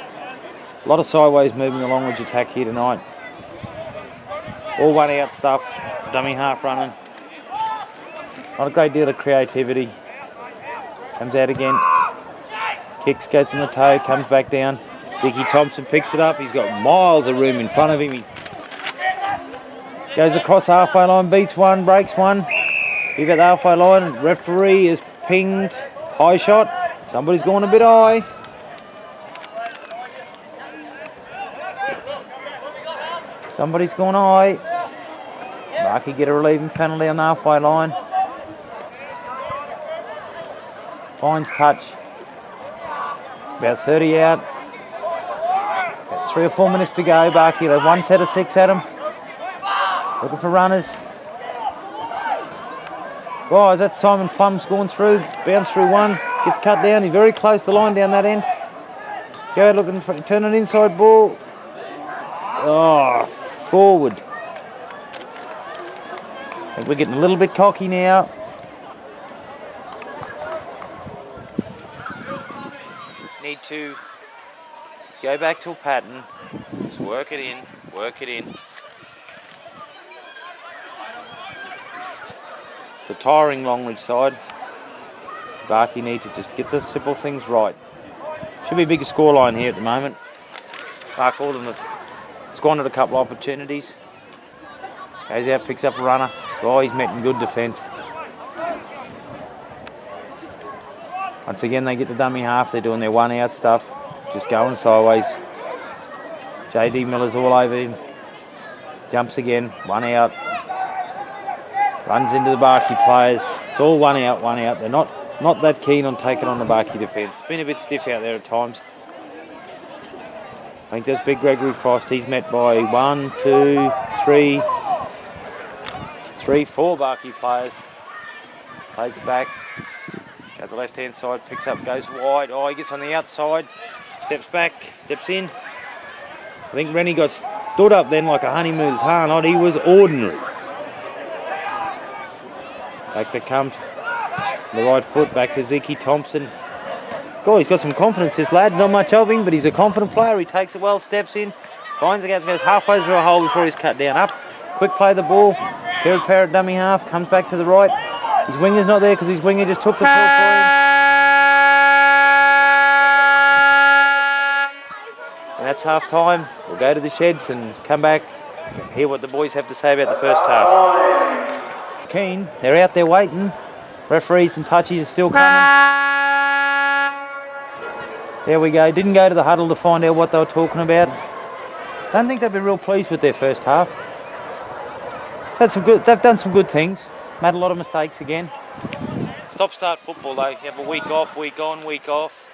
A lot of sideways moving along with attack here tonight. All 1 out stuff. Dummy half running. Not a great deal of creativity. Comes out again. Kicks, goes in the toe, comes back down. Dickie Thompson picks it up. He's got miles of room in front of him. He goes across halfway line, beats 1, breaks 1. He got the halfway line. Referee is pinged. High shot. Somebody's gone a bit high. Somebody's gone high. Barkey get a relieving penalty on the halfway line. Fines touch. About 30 out. About 3 or 4 minutes to go. Barkey will have 1 set of 6 at him. Looking for runners. Oh, is that Simon Plum's going through? Bounce through 1. Gets cut down. He's very close to the line down that end. Go looking for turn an inside ball. Oh, forward. I think we're getting a little bit cocky now. Need to just go back to a pattern. Just work it in. Work it in. It's a tiring Longreach side. Barkey need to just get the simple things right. Should be a bigger scoreline here at the moment. Barcaldine have squandered a couple of opportunities. Goes out, picks up a runner. Oh, he's met in good defence. Once again, they get the dummy half. They're doing their 1 out stuff. Just going sideways. JD Miller's all over him. Jumps again. 1 out. Runs into the Barkey players. It's all 1 out, 1 out. They're not that keen on taking on the Barkey defence. Been a bit stiff out there at times. I think that's big Gregory Frost. He's met by 1, 2, 3, 4 Barkey players. Plays it back. Goes to the left hand side, picks up, goes wide. Oh, he gets on the outside. Steps back, steps in. I think Rennie got stood up then like a honeymoon's harnot. He was ordinary. Back that comes. The right foot back to Ziki Thompson. God, he's got some confidence, this lad. Not much of him, but he's a confident player. He takes it well, steps in, finds the gap, goes halfway through a hole before he's cut down. Up, quick play the ball. Kerrod Parrott dummy half, comes back to the right. His winger's not there because his winger just took the pull for him. And that's half time. We'll go to the sheds and come back, hear what the boys have to say about the first half. Keen, they're out there waiting. Referees and touchies are still coming. There we go. Didn't go to the huddle to find out what they were talking about. Don't think they've been real pleased with their first half. They've done some good things. Made a lot of mistakes again. Stop-start football though. You have a week off, week on, week off.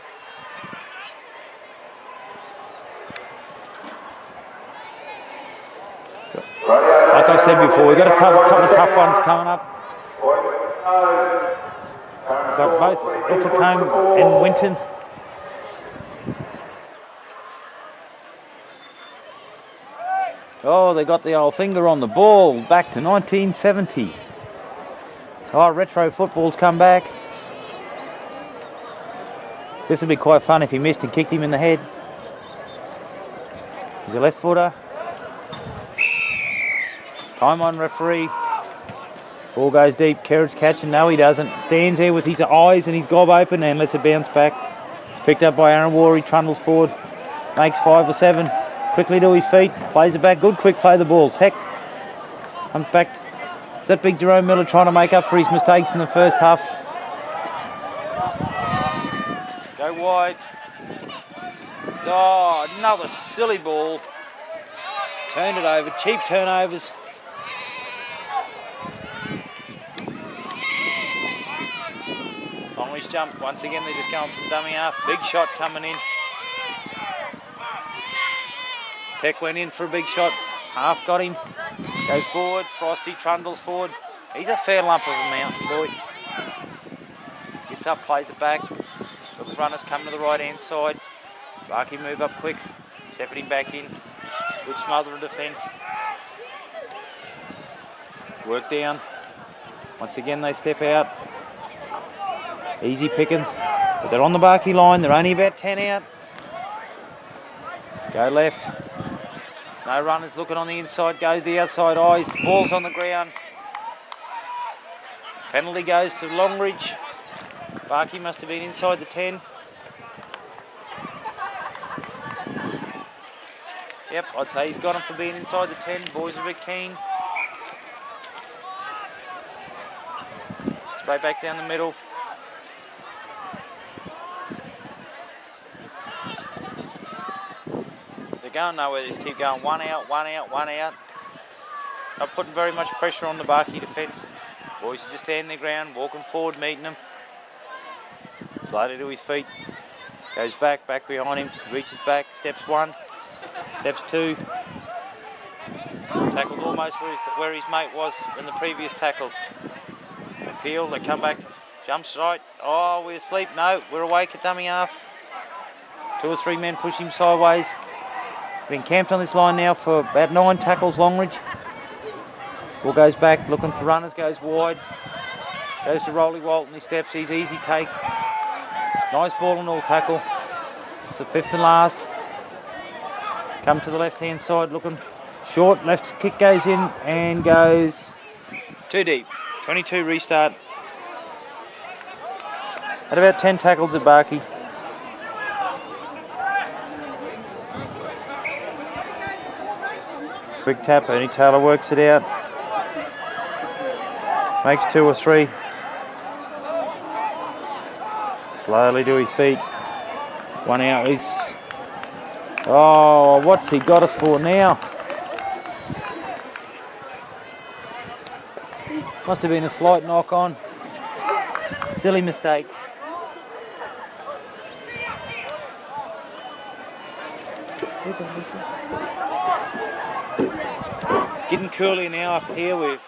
Like I've said before, we've got a couple of tough ones coming up. Got both Ilfracombe and Winton. Oh, they got the old finger on the ball, back to 1970. Oh, retro football's come back. This would be quite fun if he missed and kicked him in the head. He's a left footer. Time on referee. Ball goes deep, Kerrod's catching, no he doesn't. Stands there with his eyes and his gob open and lets it bounce back. Picked up by Aaron War, he trundles forward. Makes 5 or 7. Quickly to his feet, plays it back, good quick play the ball, Tech comes back. Is that big Jerome Miller trying to make up for his mistakes in the first half? Go wide. Oh, another silly ball. Turned it over, cheap turnovers. Longreach jump, once again they're just going from dummy half, big shot coming in. Tech went in for a big shot, half got him, goes forward, Frosty trundles forward. He's a fair lump of a mountain boy. Gets up, plays it back. Look, runners come to the right hand side. Barkey move up quick, stepping him back in. Good smother of defence. Work down. Once again they step out. Easy pickings, but they're on the Barkey line, they're only about 10 out. Go left. No runners looking on the inside, goes the outside eyes, ball's on the ground. Penalty goes to Longreach. Barkey must have been inside the 10. Yep, I'd say he's got him for being inside the 10. Boys are a bit keen. Straight back down the middle. Going nowhere, they just keep going one out, one out, one out. Not putting very much pressure on the Barkey defence. Boys are just standing their ground, walking forward, meeting them. Slowly to his feet. Goes back behind him, reaches back, steps 1, steps 2. Tackled almost where his mate was in the previous tackle. Appeal, they come back, jumps right. Oh, we're asleep. No, we're awake at dummy half. 2 or 3 men push him sideways. Been camped on this line now for about 9 tackles, Longreach. Ball goes back, looking for runners, goes wide. Goes to Rolly Walton, he steps, he's easy take. Nice ball and all tackle. It's the 5th and last. Come to the left-hand side, looking short. Left kick goes in and goes too deep. 22 restart. At about 10 tackles at Barkey. Quick tap, Ernie Taylor works it out. Makes 2 or 3. Slowly to his feet. 1 out. He's... Oh, what's he got us for now? Must have been a slight knock on. Silly mistakes. It's getting cooler now up here. We've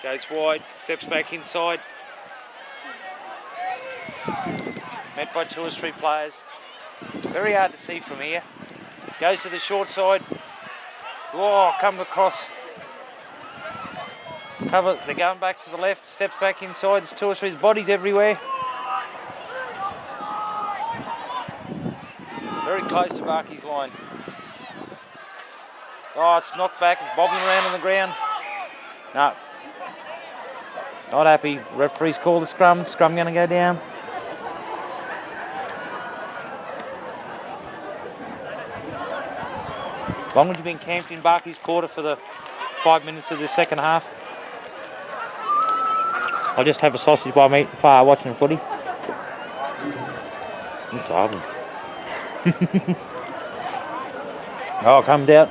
goes wide, steps back inside. Met by 2 or 3 players. Very hard to see from here. Goes to the short side. Whoa, come across. Cover, they're going back to the left, steps back inside. There's two or three bodies everywhere. Very close to Barkey's line. Oh, it's knocked back, it's bobbing around on the ground. No. Not happy. Referee's called the scrum. Scrum going to go down. Longreach have been camped in Barkey's quarter for the 5 minutes of the second half. I'll just have a sausage by me watching the footy. I'm tired. Oh, comes out.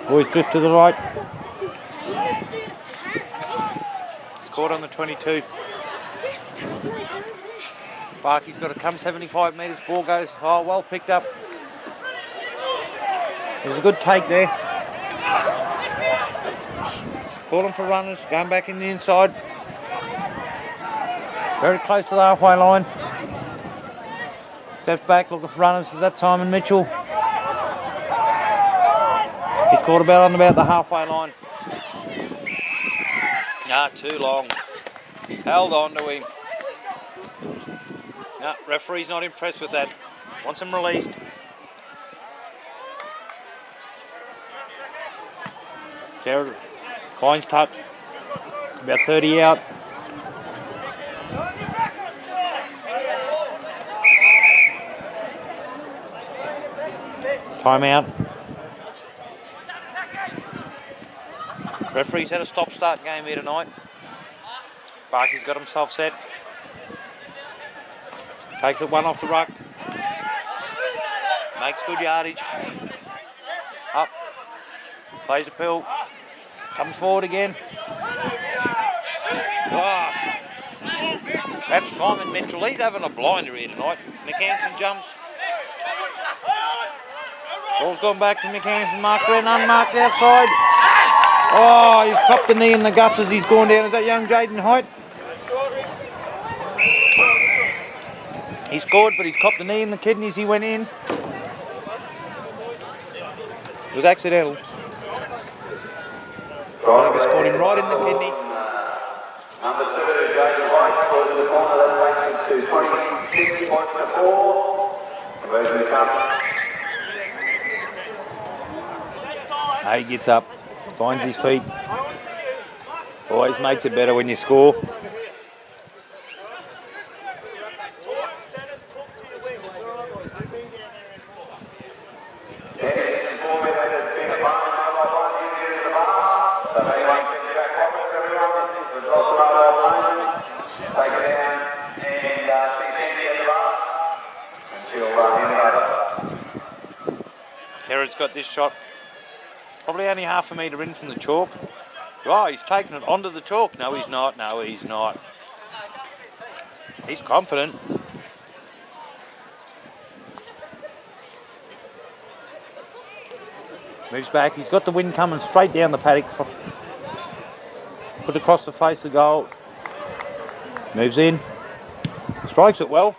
Boys drift to the right. Caught on the 22. Barkey's got to come 75 metres. Ball goes. Oh, well picked up. There's a good take there. Calling for runners. Going back in the inside. Very close to the halfway line. Steps back, looking for runners. Is that Simon Mitchell? He's caught about on about the halfway line. Nah, too long. Held on to him. Nah, referee's not impressed with that. Wants him released. Jared, Klein's touch. About 30 out. Timeout. Referee's had a stop-start game here tonight. Barkey's got himself set. Takes it one off the ruck. Makes good yardage. Up. Plays a pill. Comes forward again. Oh. That's Simon Mitchell. He's having a blinder here tonight. McHanson jumps. Ball's gone back to McHanson. Marked around, unmarked outside. Oh, he's copped the knee in the guts as he's gone down. Is that young Jaden Height? He scored, but he's copped the knee in the kidneys. He went in. It was accidental. I just caught him right in the kidney. Number 2, Jaden White, scores in the corner. That takes it to 26 points to 4. Conversion comes. He gets up, finds his feet. Always makes it better when you score. Kerrid's got this shot. Probably only half a metre in from the chalk. Oh, he's taken it onto the chalk. No, he's not. No, he's not. He's confident. Moves back. He's got the wind coming straight down the paddock. Put across the face of the goal. Moves in. Strikes it well.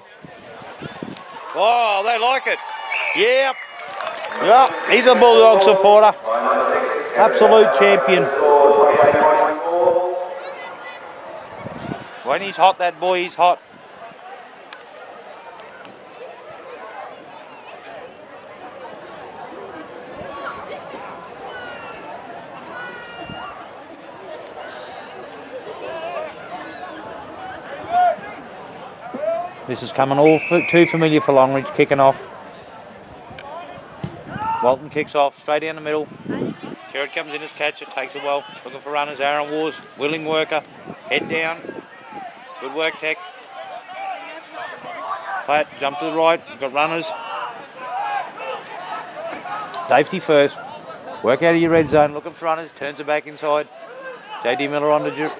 Oh, they like it. Yep. Yeah, he's a Bulldog supporter. Absolute champion. When he's hot, that boy, he's hot. This is coming all too familiar for Longreach, kicking off. Walton kicks off, straight down the middle. Kerrod comes in as catcher, takes it well. Looking for runners, Aaron Wars, willing worker. Head down. Good work, Tech. Flat, jump to the right, got runners. Safety first. Work out of your red zone, looking for runners, turns it back inside. JD Miller on the,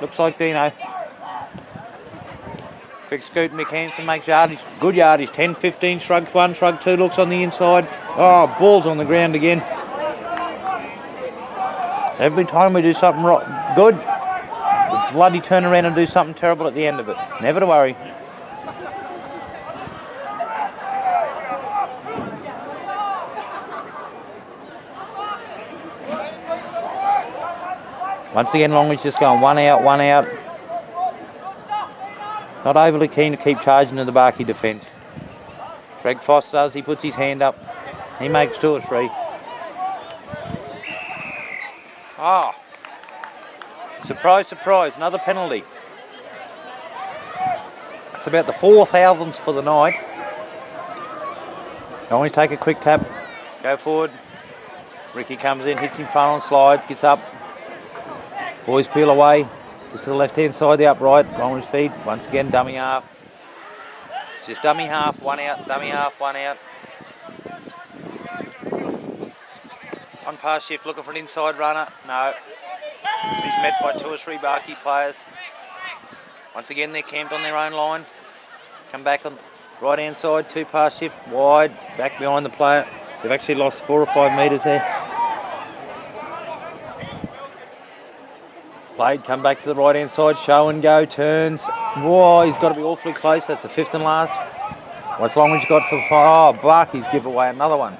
looks like Dino. Quick scoot, McHanson makes yardage, good yardage, 10-15, shrugs one, shrug two, looks on the inside. Oh, ball's on the ground again. Every time we do something good, we bloody turn around and do something terrible at the end of it. Never to worry. Once again, Longreach just going one out, one out. Not overly keen to keep charging to the Barkey defence. Greg Foss does, he puts his hand up. He makes 2 or 3. Ah. Surprise, surprise, another penalty. It's about the 4,000th for the night. Always take a quick tap, go forward. Ricky comes in, hits in front on slides, gets up. Boys peel away, just to the left-hand side, the upright, Longreach feed. Once again, dummy half. It's just dummy half, 1 out, dummy half, 1 out. On pass shift, looking for an inside runner. No. He's met by 2 or 3 Barkey players. Once again, they're camped on their own line. Come back on the right-hand side, 2 pass shift, wide, back behind the player. They've actually lost 4 or 5 metres there. Played, come back to the right-hand side, show and go, turns. Whoa, he's got to be awfully close. That's the 5th and last. What's Longreach got for the fire? Oh, Barkey's give away another one.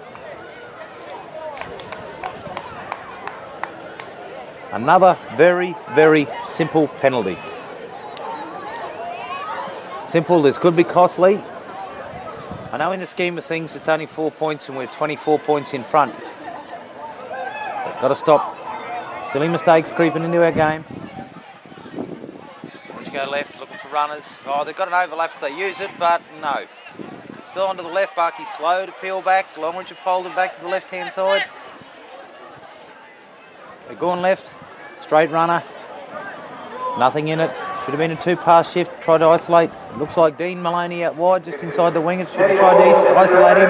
Another very, very simple penalty. Simple, this could be costly. I know in the scheme of things it's only 4 points and we're 24 points in front. But got to stop silly mistakes creeping into our game. Once you go left, looking for runners. Oh, they've got an overlap if they use it, but no. Still onto the left, Barkey slow to peel back. Longreach have folded back to the left-hand side. They're going left, straight runner. Nothing in it. Should have been a 2 pass shift, tried to isolate. Looks like Dean Maloney out wide, just inside the wing. It should have tried to isolate him.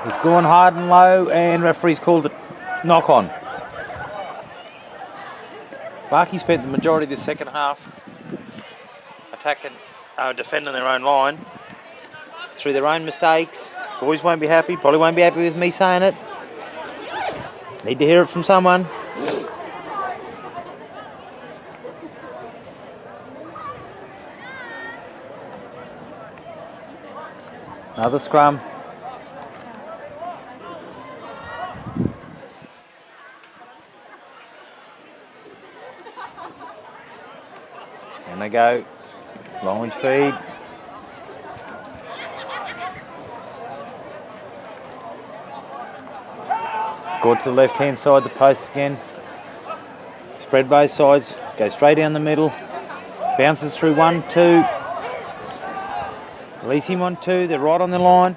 He's going hard and low, and referee's called it knock on. Barkey spent the majority of the second half attacking, defending their own line through their own mistakes. Boys won't be happy, probably won't be happy with me saying it. Need to hear it from someone. Another scrum. And they go. Longreach feed. Go to the left-hand side, the post again. Spread both sides. Go straight down the middle. Bounces through 1, 2. Release him on 2, they're right on the line.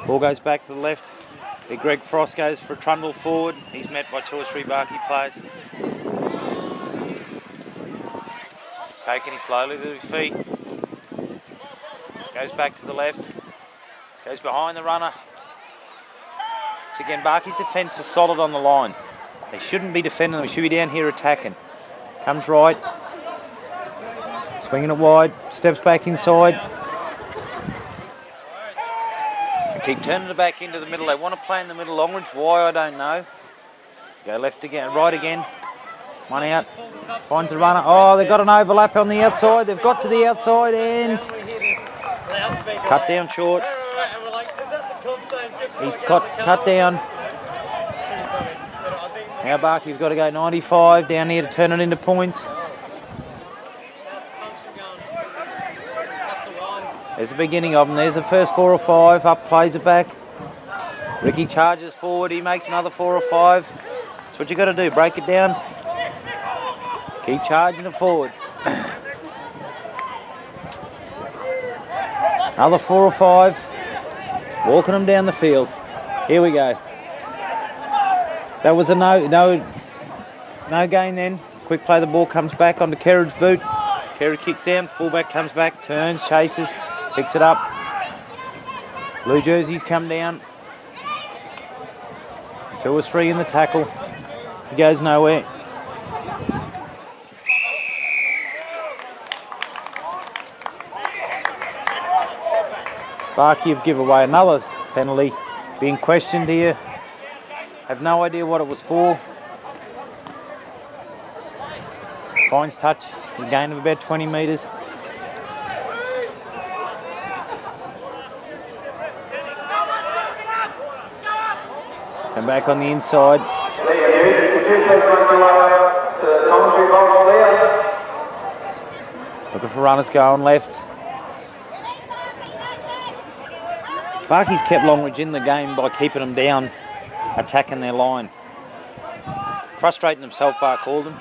Ball goes back to the left. Big Greg Frost goes for a trundle forward. He's met by 2 or 3 Barkey players. Taking him slowly to his feet. Goes back to the left. Goes behind the runner. So again, Barkey's defence is solid on the line. They shouldn't be defending, they should be down here attacking. Comes right. Swinging it wide. Steps back inside. Keep turning it back into the middle. They want to play in the middle. Longreach, why I don't know. Go left again, right again. 1 out. Finds the runner. Oh, they've got an overlap on the outside. They've got to the outside and cut down short. He's cut down. Now Barkey's got to go 95 down here to turn it into points. There's the beginning of them. There's the first 4 or 5. Up plays it back. Ricky charges forward. He makes another 4 or 5. That's what you got to do. Break it down. Keep charging it forward. Another 4 or 5. Walking them down the field. Here we go. That was a no gain then. Quick play. The ball comes back onto Kerridge's boot. Kerridge kicks down. Fullback comes back. Turns. Chases. Picks it up. Blue jerseys come down. 2 or 3 in the tackle. He goes nowhere. Barkey have given away another penalty. Being questioned here. Have no idea what it was for. Finds touch. A gain of about 20 metres. Come back on the inside. Looking for runners going left. Barkey's kept Longreach in the game by keeping them down, attacking their line. Frustrating himself, Barcaldine.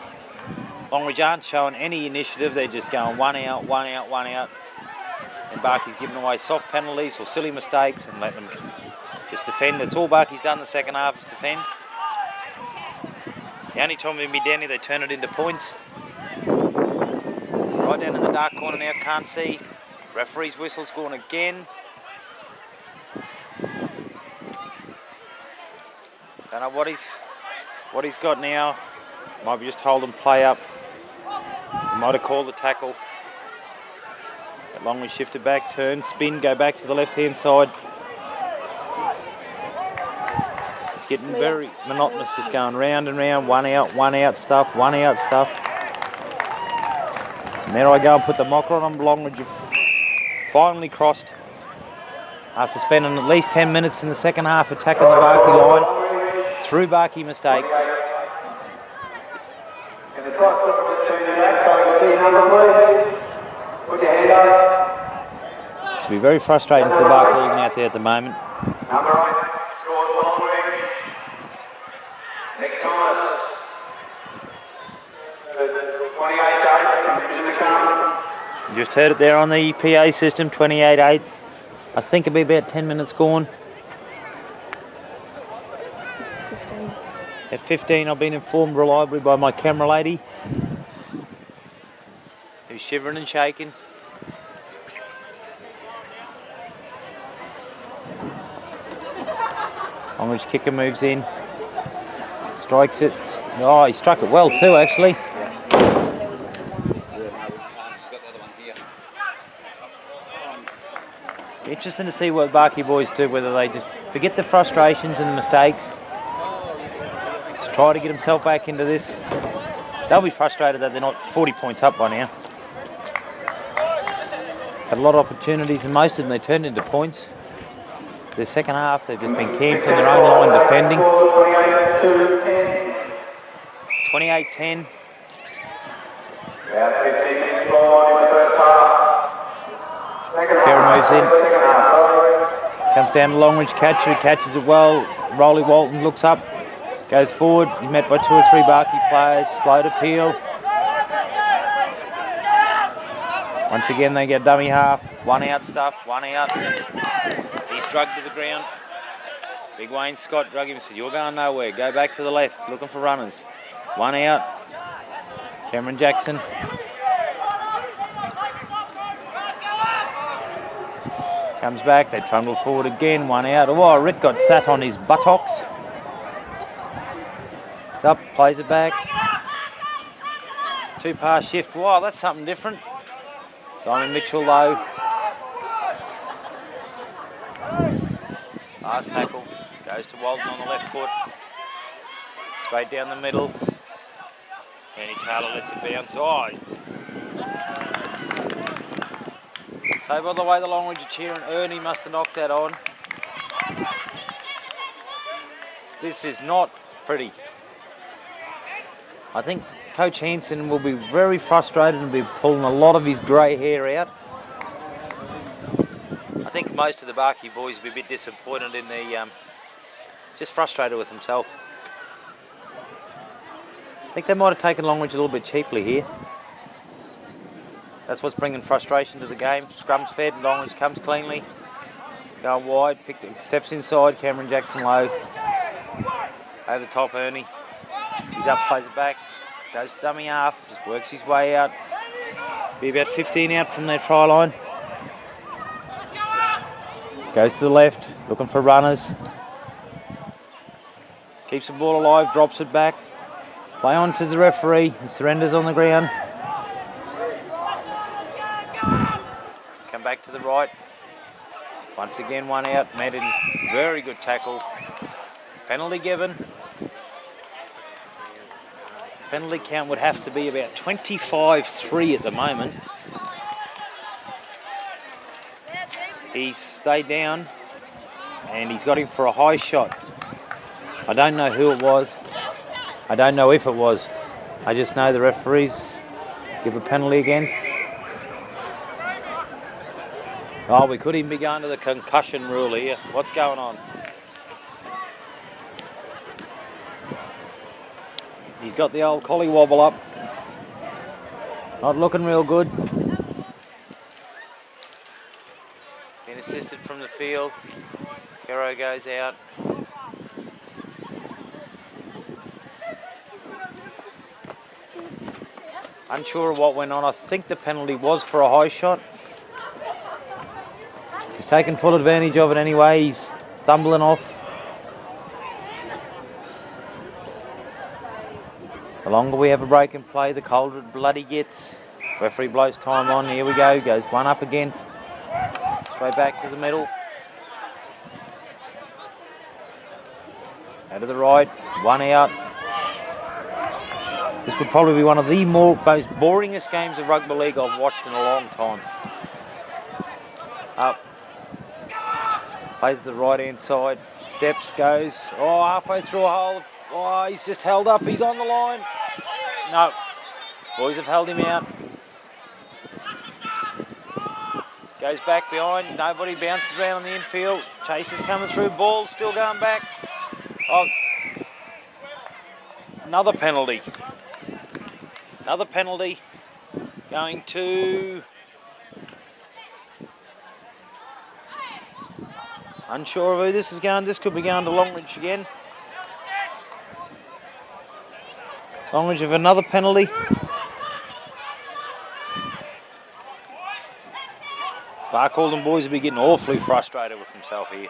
Longreach aren't showing any initiative, they're just going one out, one out, one out. And Barkey's giving away soft penalties or silly mistakes and letting them just defend. That's all Barkey's done the second half is defend. The only time in Danny they turn it into points. Right down in the dark corner now, can't see. Referee's whistle's gone again. Don't know what he's got now. Might be just hold and play up. He might have called the tackle. But Longreach shifted back, turn, spin, go back to the left-hand side. It's getting very monotonous, just going round and round, one out stuff, one out stuff. And there I go and put the mocker on him. Longreach finally crossed after spending at least 10 minutes in the second half attacking the Barkey line through Barkey mistake. It's be very frustrating for Barcaldine out there at the moment. Number 8, scores Longreach. Nick Thomas. 28-8. You just heard it there on the PA system, 28-8. I think it'll be about 10 minutes gone. 15. At 15, I've been informed reliably by my camera lady, who's shivering and shaking. Longreach kicker moves in, strikes it. Oh, he struck it well too, actually. Interesting to see what Barkey boys do, whether they just forget the frustrations and the mistakes, just try to get himself back into this. They'll be frustrated that they're not 40 points up by now. Had a lot of opportunities and most of them they turned into points. The second half they've just been camped in their own line defending. 28-10. Kerr moves in. Comes down to Longreach catcher, he catches it well. Rolly Walton looks up, goes forward. He's met by 2 or 3 Barkey players. Slow to peel. Once again they get dummy half. One out stuff, one out. He's drugged to the ground. Big Wayne Scott drug him and said, "You're going nowhere. Go back to the left, looking for runners." One out. Cameron Jackson. Comes back, they trundle forward again, one out. Oh, Rick got sat on his buttocks. Up, plays it back. 2-pass shift. Wow, that's something different. Simon Mitchell low. Last tackle. Goes to Walton on the left foot. Straight down the middle. Andy Taylor lets it bounce. Oh. So by the way, the Longreach are cheering. Ernie must have knocked that on. This is not pretty. I think Coach Hansen will be very frustrated and be pulling a lot of his grey hair out. I think most of the Barkey boys will be a bit disappointed in the, just frustrated with himself. I think they might have taken Longreach a little bit cheaply here. That's what's bringing frustration to the game. Scrum's fed, Longreach comes cleanly. Going wide, steps inside, Cameron Jackson low. Over the top, Ernie. He's up, plays it back. Goes dummy half, just works his way out. Be about 15 out from their try line. Goes to the left, looking for runners. Keeps the ball alive, drops it back. Play on, says the referee. He surrenders on the ground. Come back to the right. Once again, one out. Madden, very good tackle. Penalty given. Penalty count would have to be about 25-3 at the moment. He's stayed down and he's got him for a high shot. I don't know who it was. I don't know if it was. I just know the referees give a penalty against. Oh, we could even be going to the concussion rule here. What's going on? He's got the old collie wobble up. Not looking real good. Been assisted from the field. Hero goes out. Unsure of what went on. I think the penalty was for a high shot. He's taken full advantage of it anyway. He's stumbling off. The longer we have a break in play, the colder it bloody gets. Referee blows time on. Here we go. Goes one up again. Straight back to the middle. Out to the right. One out. This would probably be one of the most boringest games of rugby league I've watched in a long time. Up. Plays the right hand side. Steps, goes. Oh, halfway through a hole. Oh, he's just held up. He's on the line. No. Boys have held him out. Goes back behind. Nobody, bounces around on the infield. Chaser's coming through. Ball still going back. Oh. Another penalty. Another penalty. Going to... Unsure of who this is going. This could be going to Longreach again. Longreach have another penalty. Barcaldine boys will be getting awfully frustrated with himself here.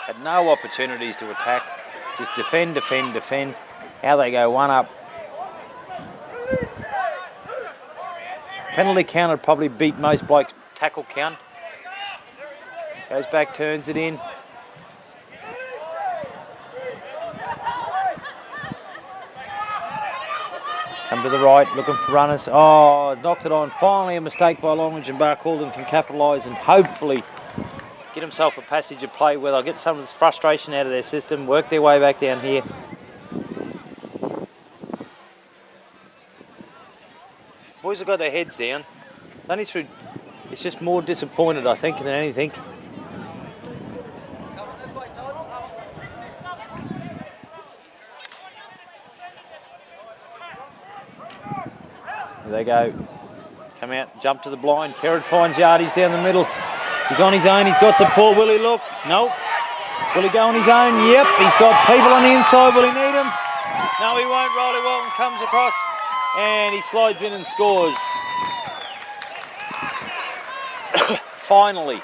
Had no opportunities to attack. Just defend, defend, defend. How they go one up. Penalty count would probably beat most blokes' tackle count. Goes back, turns it in. Come to the right, looking for runners. Oh, knocked it on. Finally a mistake by Longreach, and Barcaldine can capitalise and hopefully get himself a passage of play where they'll get some of this frustration out of their system, work their way back down here. Boys have got their heads down. Only through, it's just more disappointed, I think, than anything. There they go. Come out, jump to the blind. Kerrod finds yardage down the middle. He's on his own. He's got support. Will he look? Nope. Will he go on his own? Yep. He's got people on the inside. Will he need them? No, he won't. Riley Walton comes across and he slides in and scores. Finally.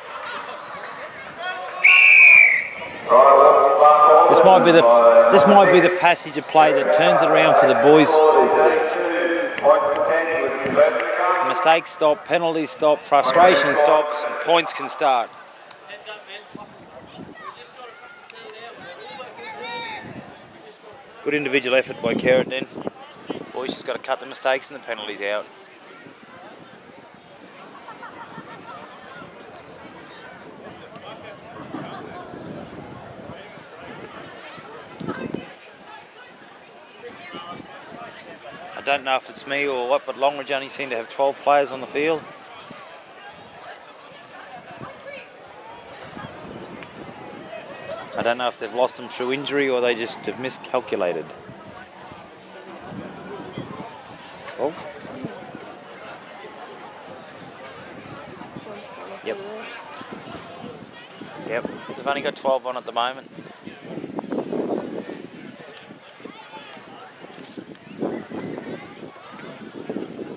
This might be the passage of play that turns it around for the boys. Mistakes stop, penalties stop, frustration stops, and points can start. Good individual effort by Kerrod then. Boys just got to cut the mistakes and the penalties out. I don't know if it's me or what, but Longreach only seem to have 12 players on the field. I don't know if they've lost them through injury or they just have miscalculated. Oh. Yep. Yep. They've only got 12 on at the moment.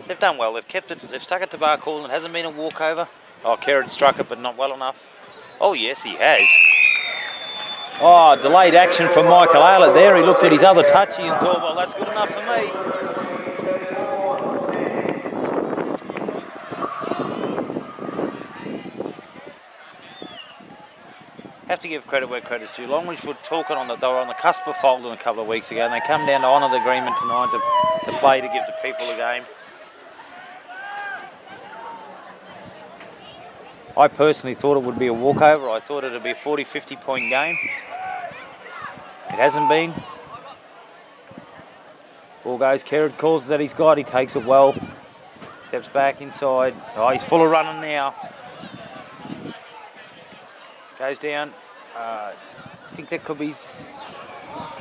They've done well. They've kept it. They've stuck it to Barcaldine. It hasn't been a walkover. Oh, Kerrod struck it, but not well enough. Oh, yes, he has. Oh, delayed action from Michael Aylett there. He looked at his other touchy and thought, well, that's good enough for me. Have to give credit where credit's due. Longreach were talking on they were on the cusp of folding a couple of weeks ago, and they come down to honour the agreement tonight to play to give the people a game. I personally thought it would be a walkover. I thought it would be a 40-50 point game. It hasn't been. Ball goes, Kerrod calls that he's got, he takes it well. Steps back inside. Oh, he's full of running now. Goes down. I think that could be...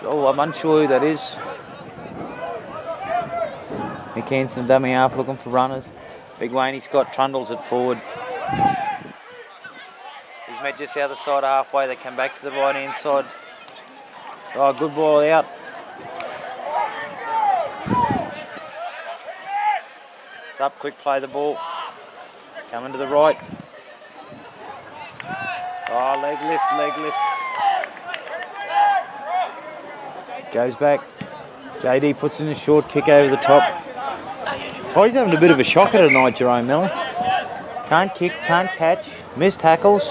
Oh, I'm unsure who that is. McKenson, dummy half, looking for runners. Big Wayne Scott trundles it forward. He's met just the other side halfway. They come back to the right hand side. Oh, good ball out. It's up, quick play the ball. Coming to the right. Oh, leg lift. Goes back. JD puts in a short kick over the top. Oh, he's having a bit of a shocker tonight, Jerome Miller. Can't kick, can't catch, missed tackles.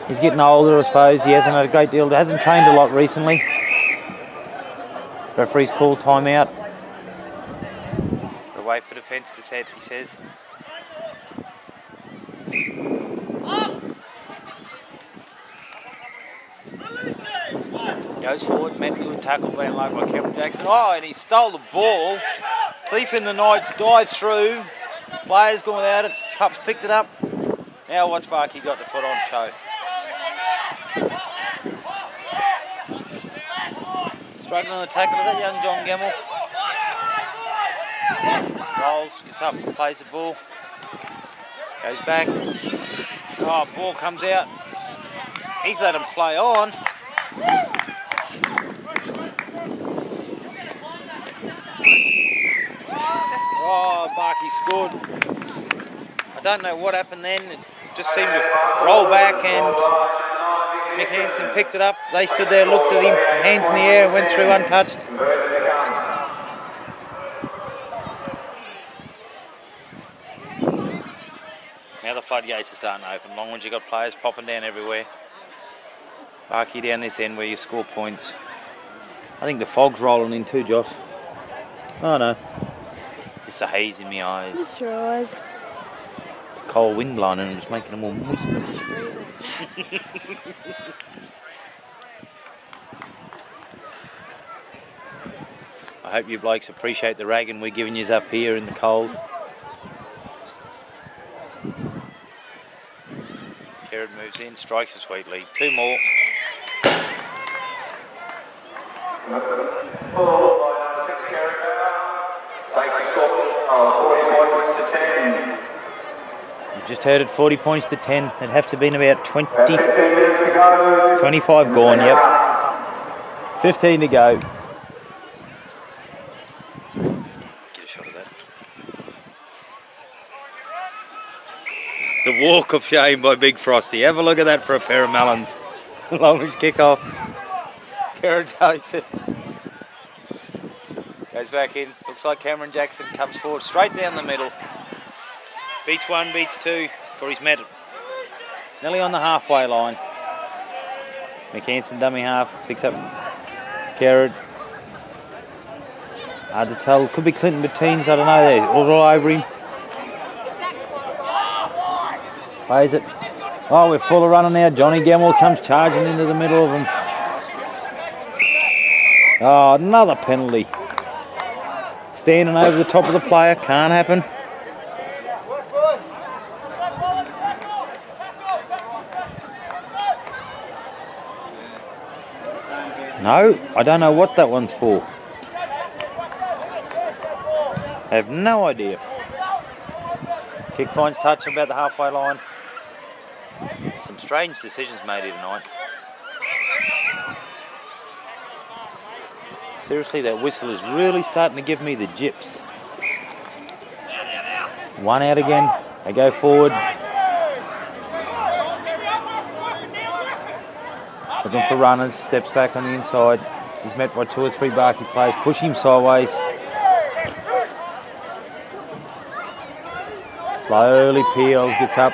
He's getting older, I suppose. He hasn't had a great deal, hasn't trained a lot recently. Referee's called timeout. We'll wait for defence to set, he says. Goes forward, met good tackle being laid by Kevin Jackson. Oh, and he stole the ball. Thief in the night, dives through. Players gone without it. Pups picked it up. Now what's Barkey got to put on show? Struggling on the tackle of that young John Gemmell. Rolls, gets up, plays the ball. Goes back. Oh, ball comes out. He's let him play on. Oh, Barkey scored. I don't know what happened then. It just seemed to roll back and Mick Hansen picked it up. They stood there, looked at him, hands in the air, went through untouched. Now the floodgates are starting to open. Longreach, you've got players popping down everywhere. Barkey down this end where you score points. I think the fog's rolling in too, Josh. Oh no. Just the haze in my eyes. Just your eyes. It's a cold wind blowing and it's making them all moist. I hope you blokes appreciate the ragging we're giving yous up here in the cold. Kerrod moves in, strikes a sweet lead. Two more. You just heard it, 40 points to 10. It'd have to have been about 20, 25 gone, yep. 15 to go. Get a shot of that. The walk of shame by Big Frosty. Have a look at that for a pair of melons. Longreach kick off. Kerrod takes it. Goes back in. Looks like Cameron Jackson comes forward straight down the middle. Beats one, beats two for his medal. Nearly on the halfway line. McKenson, dummy half, picks up Kerrod. Hard to tell. Could be Clinton Bettines, I don't know. They're all over him. Plays it. Oh, we're full of running now. Johnny Gemmell comes charging into the middle of them. Oh, another penalty. Standing over the top of the player, can't happen. No, I don't know what that one's for. I have no idea. Kick finds touch about the halfway line. Some strange decisions made here tonight. Seriously, that whistle is really starting to give me the jips. One out again. They go forward. Looking for runners. Steps back on the inside. He's met by 2 or 3 Barkey players. Push him sideways. Slowly Peel gets up.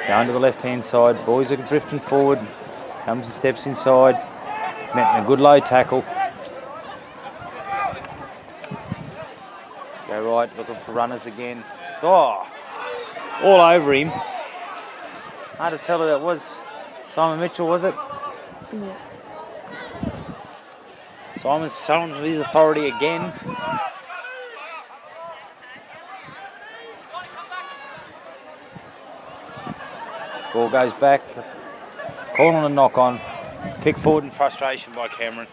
Down to the left-hand side. Boys are drifting forward. Comes and steps inside. Met in a good low tackle. Go right, looking for runners again. Oh, all over him. Hard to tell who that was. Simon Mitchell, was it? Yeah. Simon's challenged his authority again. Ball goes back. Call on a knock on. Kick forward in frustration by Cameron.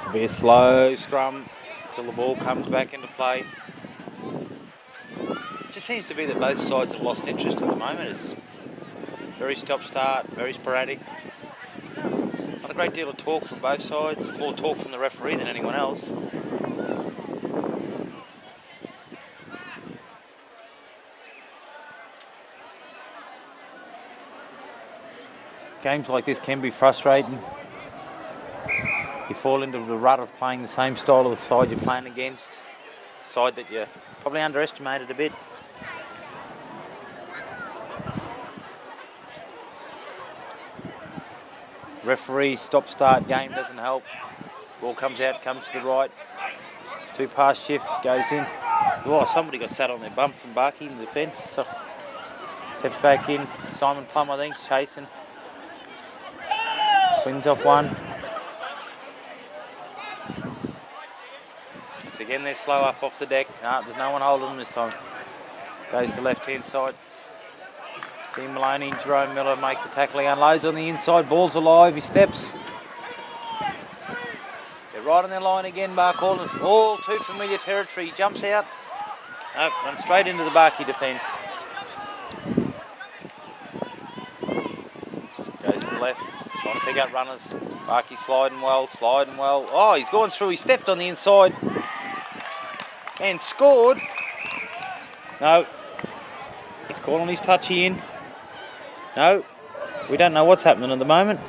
It'll be a slow scrum till the ball comes back into play. It just seems to be that both sides have lost interest at the moment. It's very stop-start, very sporadic. Not a great deal of talk from both sides. More talk from the referee than anyone else. Games like this can be frustrating. You fall into the rut of playing the same style of the side you're playing against. Side that you probably underestimated a bit. Referee stop-start game doesn't help. Ball comes out, comes to the right. 2-pass shift, goes in. Oh, somebody got sat on their bum from Barkey in the defence. So steps back in. Simon Plum, I think, chasing. Swings off one. Once again, they're slow up off the deck. No, there's no one holding them this time. Goes to left-hand side. Dean Maloney and Jerome Miller make the tackle. He unloads on the inside. Ball's alive. He steps. They're right on their line again, Barcaldine. All too familiar territory. He jumps out. Nope, runs straight into the Barkey defence. Goes to the left. Trying to pick up runners. Barkey sliding well, sliding well. Oh, he's gone through. He stepped on the inside. And scored. No. He's calling his touchy in. No. We don't know what's happening at the moment.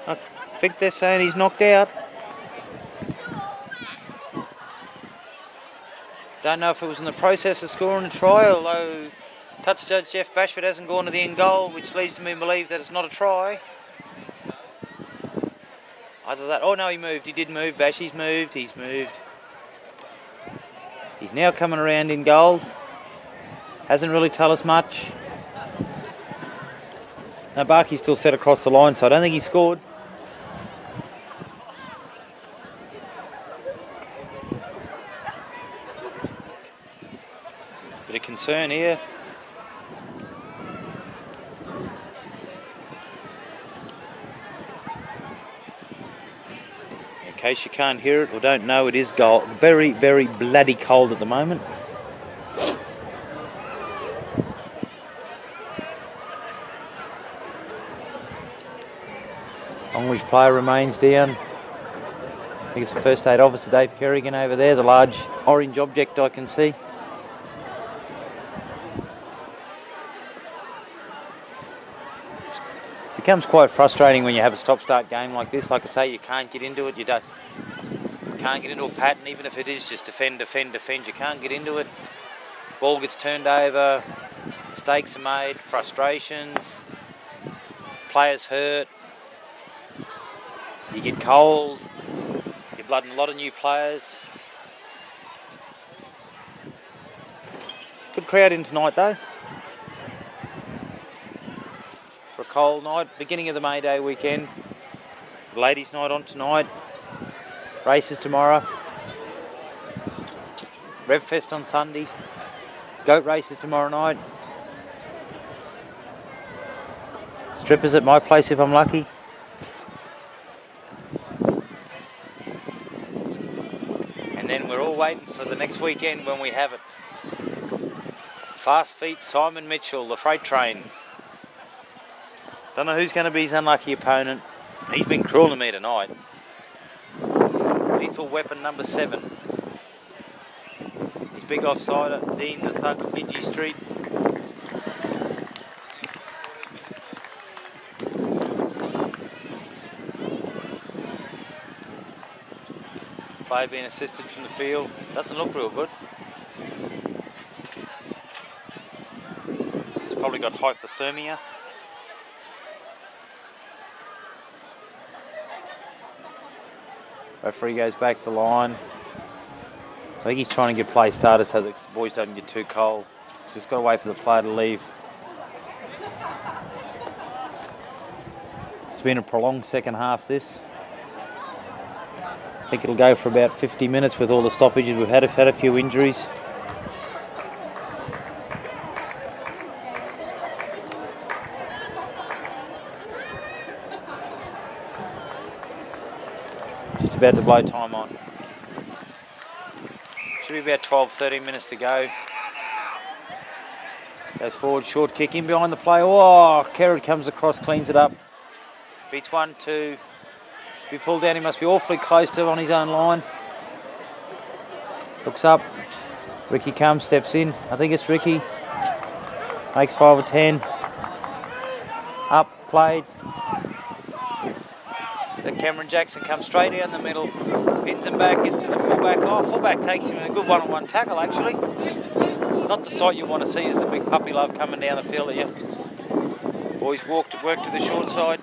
I think they're saying he's knocked out. Don't know if it was in the process of scoring a try, although touch judge Jeff Bashford hasn't gone to the end goal, which leads me to believe that it's not a try. Either that, oh no, he moved, he did move, Bash, he's moved. He's now coming around in goal. Hasn't really told us much. Now Barkey's still set across the line, so I don't think he scored. Bit of concern here. In case you can't hear it or don't know, it is very, very bloody cold at the moment. Longreach player remains down. I think it's the first aid officer, Dave Kerrigan, over there, the large orange object I can see. Becomes quite frustrating when you have a stop-start game like this. Like I say, you can't get into it. You can't get into a pattern, even if it is just defend, defend, defend. You can't get into it. Ball gets turned over. Mistakes are made. Frustrations. Players hurt. You get cold. You're blooding a lot of new players. Good crowd in tonight, though. For a cold night, beginning of the May Day weekend. Ladies' night on tonight. Races tomorrow. Revfest on Sunday. Goat races tomorrow night. Strippers at my place if I'm lucky. And then we're all waiting for the next weekend when we have it. Fast feet Simon Mitchell, the freight train. Don't know who's going to be his unlucky opponent. He's been cruel to me tonight. Lethal weapon number 7. His big offsider, Dean the Thug of Midgie Street. Player being assisted from the field. Doesn't look real good. probably got hypothermia. Referee goes back to the line. I think he's trying to get play started so that the boys don't get too cold. Just got to wait for the player to leave. It's been a prolonged second half, this. I think it'll go for about 50 minutes with all the stoppages. We've had a few injuries. Just about to blow time on. Should be about 12-13 minutes to go. Goes forward, short kick in behind the play. Oh, Kerrod comes across, cleans it up. Beats 1, 2. Be pulled down, he must be awfully close to on his own line. Looks up. Ricky comes, steps in. I think it's Ricky. Makes 5 or 10. Up, played. So Cameron Jackson comes straight down the middle. Pins him back, gets to the fullback. Oh, fullback takes him in a good one-on-one tackle, actually. Not the sight you want to see is the big puppy love coming down the field at you. Boys work to the short side.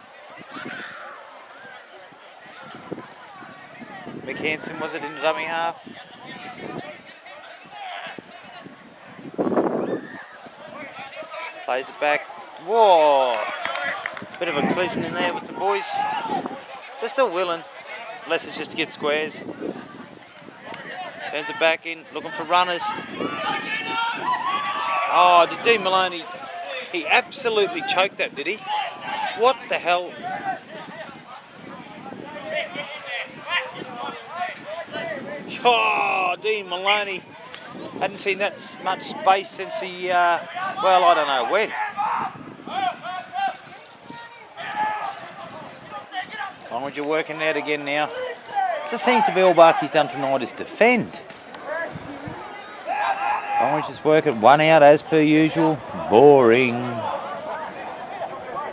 Mick Hansen was it in the dummy half. Plays it back. Whoa! Bit of a collision in there with the boys. They're still willing, unless it's just to get squares. Turns it back in, looking for runners. Oh, did Dean Maloney, he absolutely choked that, did he? What the hell? Oh, Dean Maloney. Hadn't seen that much space since the, well, I don't know when. Longreach are working out again now. Just seems to be all Barkey's done tonight is defend. Longreach is working, 1 out as per usual. Boring.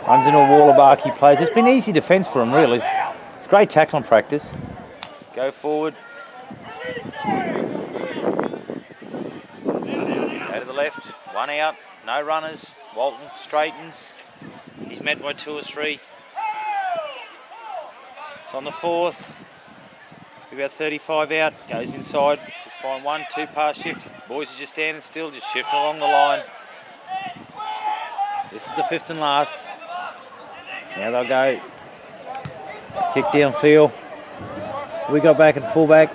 Runs into a wall of Barkey plays. It's been easy defence for him, really. It's great tackling practice. Go forward. Go to the left, 1 out, no runners. Walton straightens. He's met by 2 or 3. It's on the 4th. About 35 out, goes inside. Just find 1, 2 pass shift. Boys are just standing still, just shifting along the line. This is the 5th and last. Now they'll go. Kick downfield. We got back at fullback.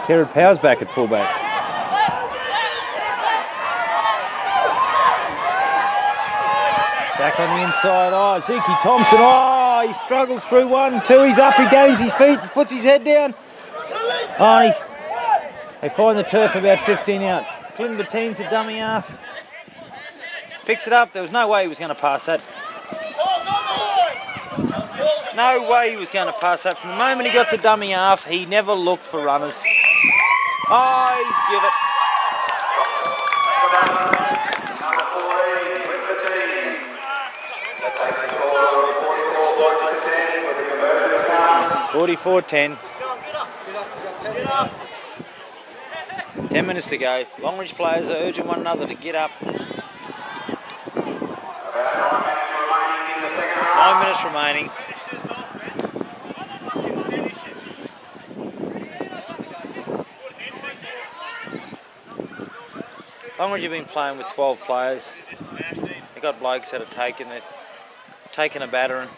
Kerrod Powers back at fullback. Back on the inside. Oh, Zeke Thompson. Oh, he struggles through 1, 2. He's up. He gains his feet. Puts his head down. Oh, and they find the turf about 15 out. Clint Battine's a dummy half. Picks it up. There was no way he was going to pass that. No way he was going to pass that. From the moment he got the dummy half, he never looked for runners. Oh, he's give it. 44-10. 10 minutes to go. Longreach players are urging one another to get up. 9 minutes remaining. Longreach have been playing with 12 players. They've got blokes that have taken a battering.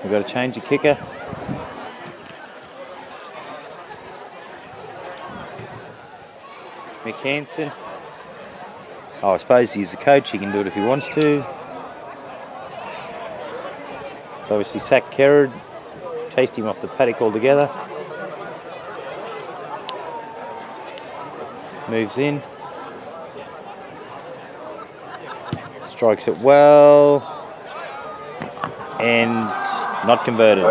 We've got to change the kicker. Mick Hansen. Oh, I suppose he's the coach. He can do it if he wants to. So obviously sack Kerrod. Chased him off the paddock altogether. Moves in. Strikes it well. And not converted.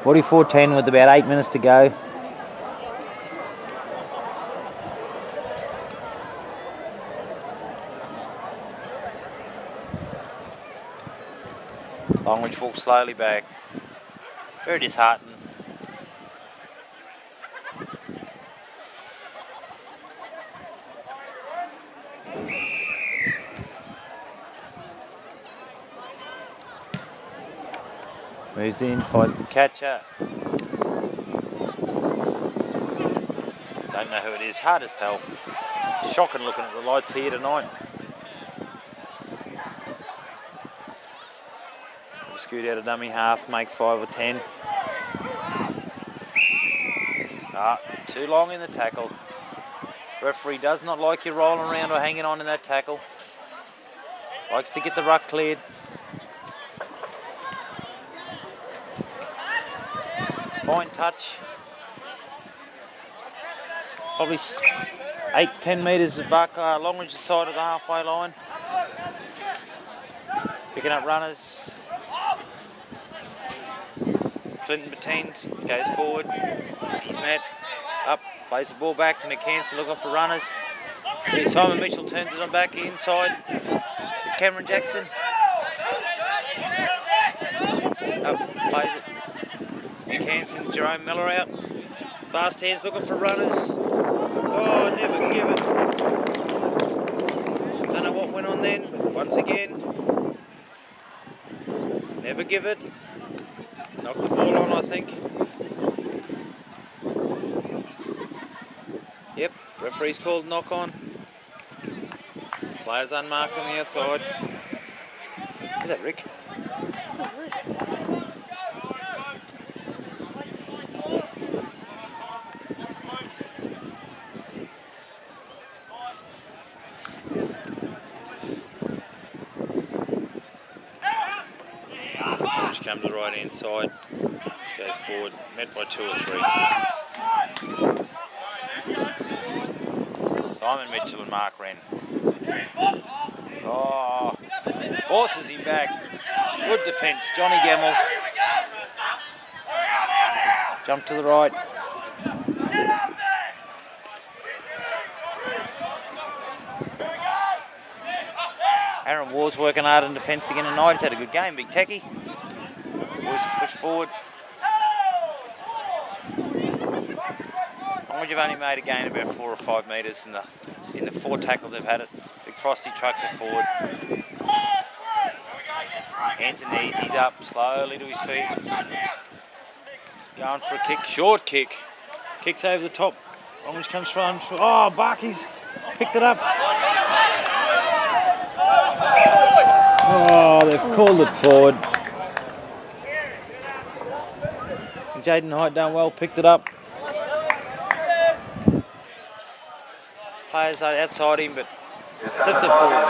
44-10 with about 8 minutes to go. Longreach walks slowly back. Very disheartened. Moves in, finds the catcher. Don't know who it is, hard to tell. Shocking looking at the lights here tonight. Scoot out a dummy half, make 5 or 10. Too long in the tackle. Referee does not like you rolling around or hanging on in that tackle. Likes to get the ruck cleared. Fine touch. Probably 8-10 metres of Longreach's side of the halfway line. Picking up runners. Clinton Bettines goes forward. He's met. Up. Plays the ball back to McCann, look off for runners. Simon Mitchell turns it on back inside. Is it Cameron Jackson? Up. Plays it. McCann, Jerome Miller out. Fast hands looking for runners. Oh, never give it. Don't know what went on then, but once again, never give it. Knocked the ball on, I think. Yep, referee's called knock on. Players unmarked on the outside. Is that Rick? Come to the right hand side, goes forward, met by 2 or 3. Simon Mitchell and Mark Wren. Oh, forces him back. Good defence, Johnny Gemmell. Jump to the right. Aaron Waugh's working hard in defence again tonight. He's had a good game, big techie. Boys push forward. Longreach have only made a gain about 4 or 5 metres in the 4 tackles they've had it. Big Frosty trucks it forward. Hands and knees, he's up slowly to his feet. Going for a kick, short kick. Kicks over the top. Longreach comes front. Oh, Barkey's picked it up. Oh, they've called it forward. Jaden Hyde done well, picked it up. Players are outside him, but flipped it forward.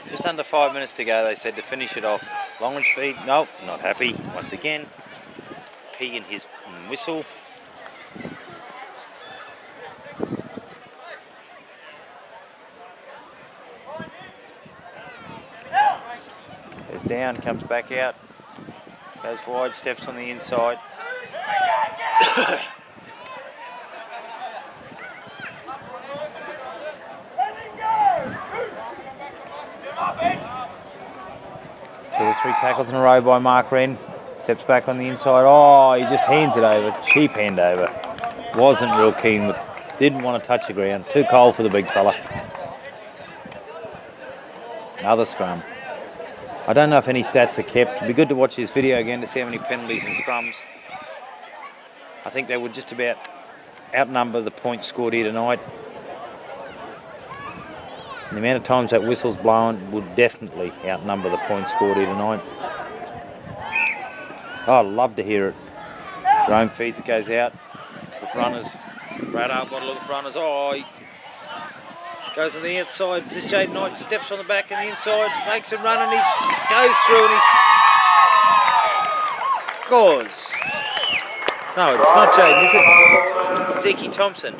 Just under 5 minutes to go, they said, to finish it off. Longreach feed, nope, not happy. Once again, P in his whistle. Goes down, comes back out, goes wide, steps on the inside. Two or 3 tackles in a row by Mark Wren. Steps back on the inside. Oh, he just hands it over. Cheap hand over. Wasn't real keen, but didn't want to touch the ground. Too cold for the big fella. Another scrum. I don't know if any stats are kept. It'd be good to watch this video again to see how many penalties and scrums. I think they would just about outnumber the points scored here tonight. And the amount of times that whistle's blown would definitely outnumber the points scored here tonight. Oh, I'd love to hear it. Jerome feeds it, goes out with runners. Radar bottle of runners. Oh, he goes on the outside. This Jaden Knight steps on the back and the inside, makes him run, and he goes through and he scores. No, it's not Jaden, is it? Zeke Thompson.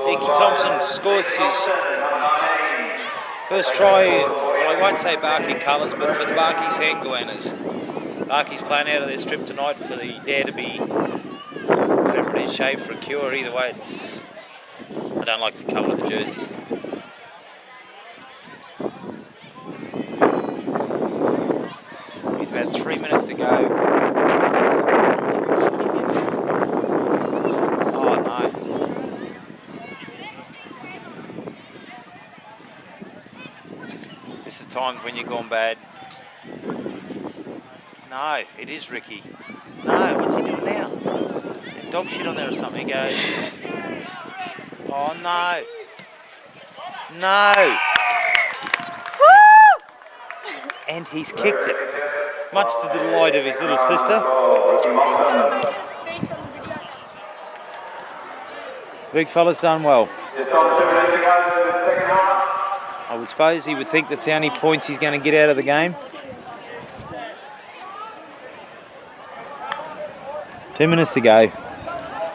Zeke Thompson scores his first try. Well, I won't say Barkey colours, but for the Barkey Sand Goannas. Barkey's playing out of their strip tonight for the Dare to be whatever it is, shaved for a cure. Either way, it's, I don't like the colour of the jerseys. There's about 3 minutes to go. Oh no. This is times when you're gone bad. No, it is Ricky. No, what's he doing now? Dog shit on there or something. He goes. Oh no. No. And he's kicked it. Much to the delight of his little sister. Big fella's done well. I would suppose he would think that's the only points he's going to get out of the game. 2 minutes to go.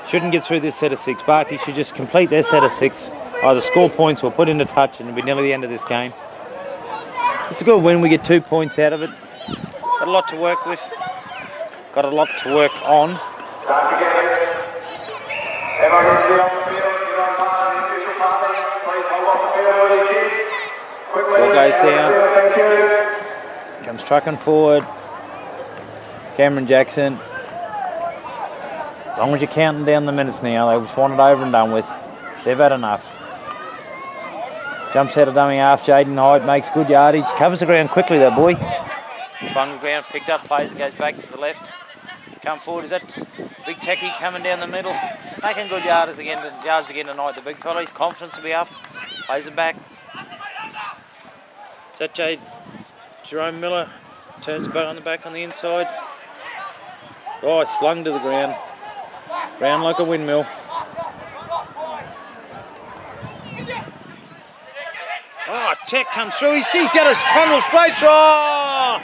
Shouldn't get through this set of 6. Barkey should just complete their set of 6. Either score points or put into touch, and it'll be nearly the end of this game. It's a good win. We get 2 points out of it. Got a lot to work with. Got a lot to work on. Ball goes down. Comes trucking forward. Cameron Jackson. As long as you're counting down the minutes now, they just want it over and done with. They've had enough. Jumps out of dummy half. Jaden Hyde makes good yardage. Covers the ground quickly, though, boy. Swung the ground, picked up, plays it, goes back to the left. Come forward. Is that Big Techie coming down the middle? Making good yards again tonight. The big fella, his confidence will be up. Plays it back. Is that Jerome Miller? Turns it back on the inside. Oh, it's flung to the ground. Round like a windmill. Oh, Tech comes through. He's got a frontal straight through. Oh!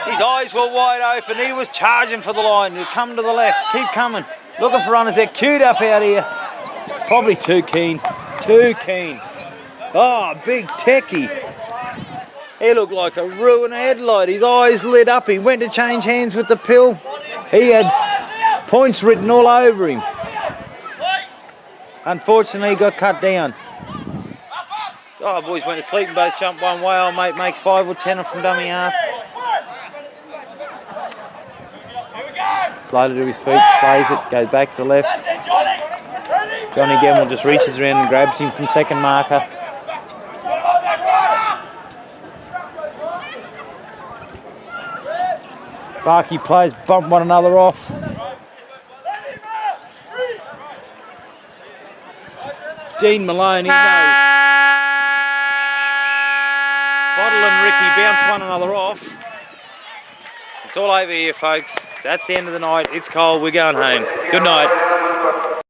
His eyes were wide open. He was charging for the line. He'll come to the left. Keep coming. Looking for runners. They're queued up out here. Probably too keen. Too keen. Oh, Big Techie. He looked like a ruined headlight. His eyes lit up. He went to change hands with the pill. He had points written all over him. Unfortunately, he got cut down. Oh, boys went to sleep and both jumped one way. Old mate makes 5 or 10 from dummy half. Slowly to his feet, plays it, goes back to the left. Johnny Gamble just reaches around and grabs him from second marker. Barkey players bump one another off. Dean Malone, he knows. Bottle and Ricky bounce one another off. It's all over here, folks. That's the end of the night. It's cold. We're going home. Good night.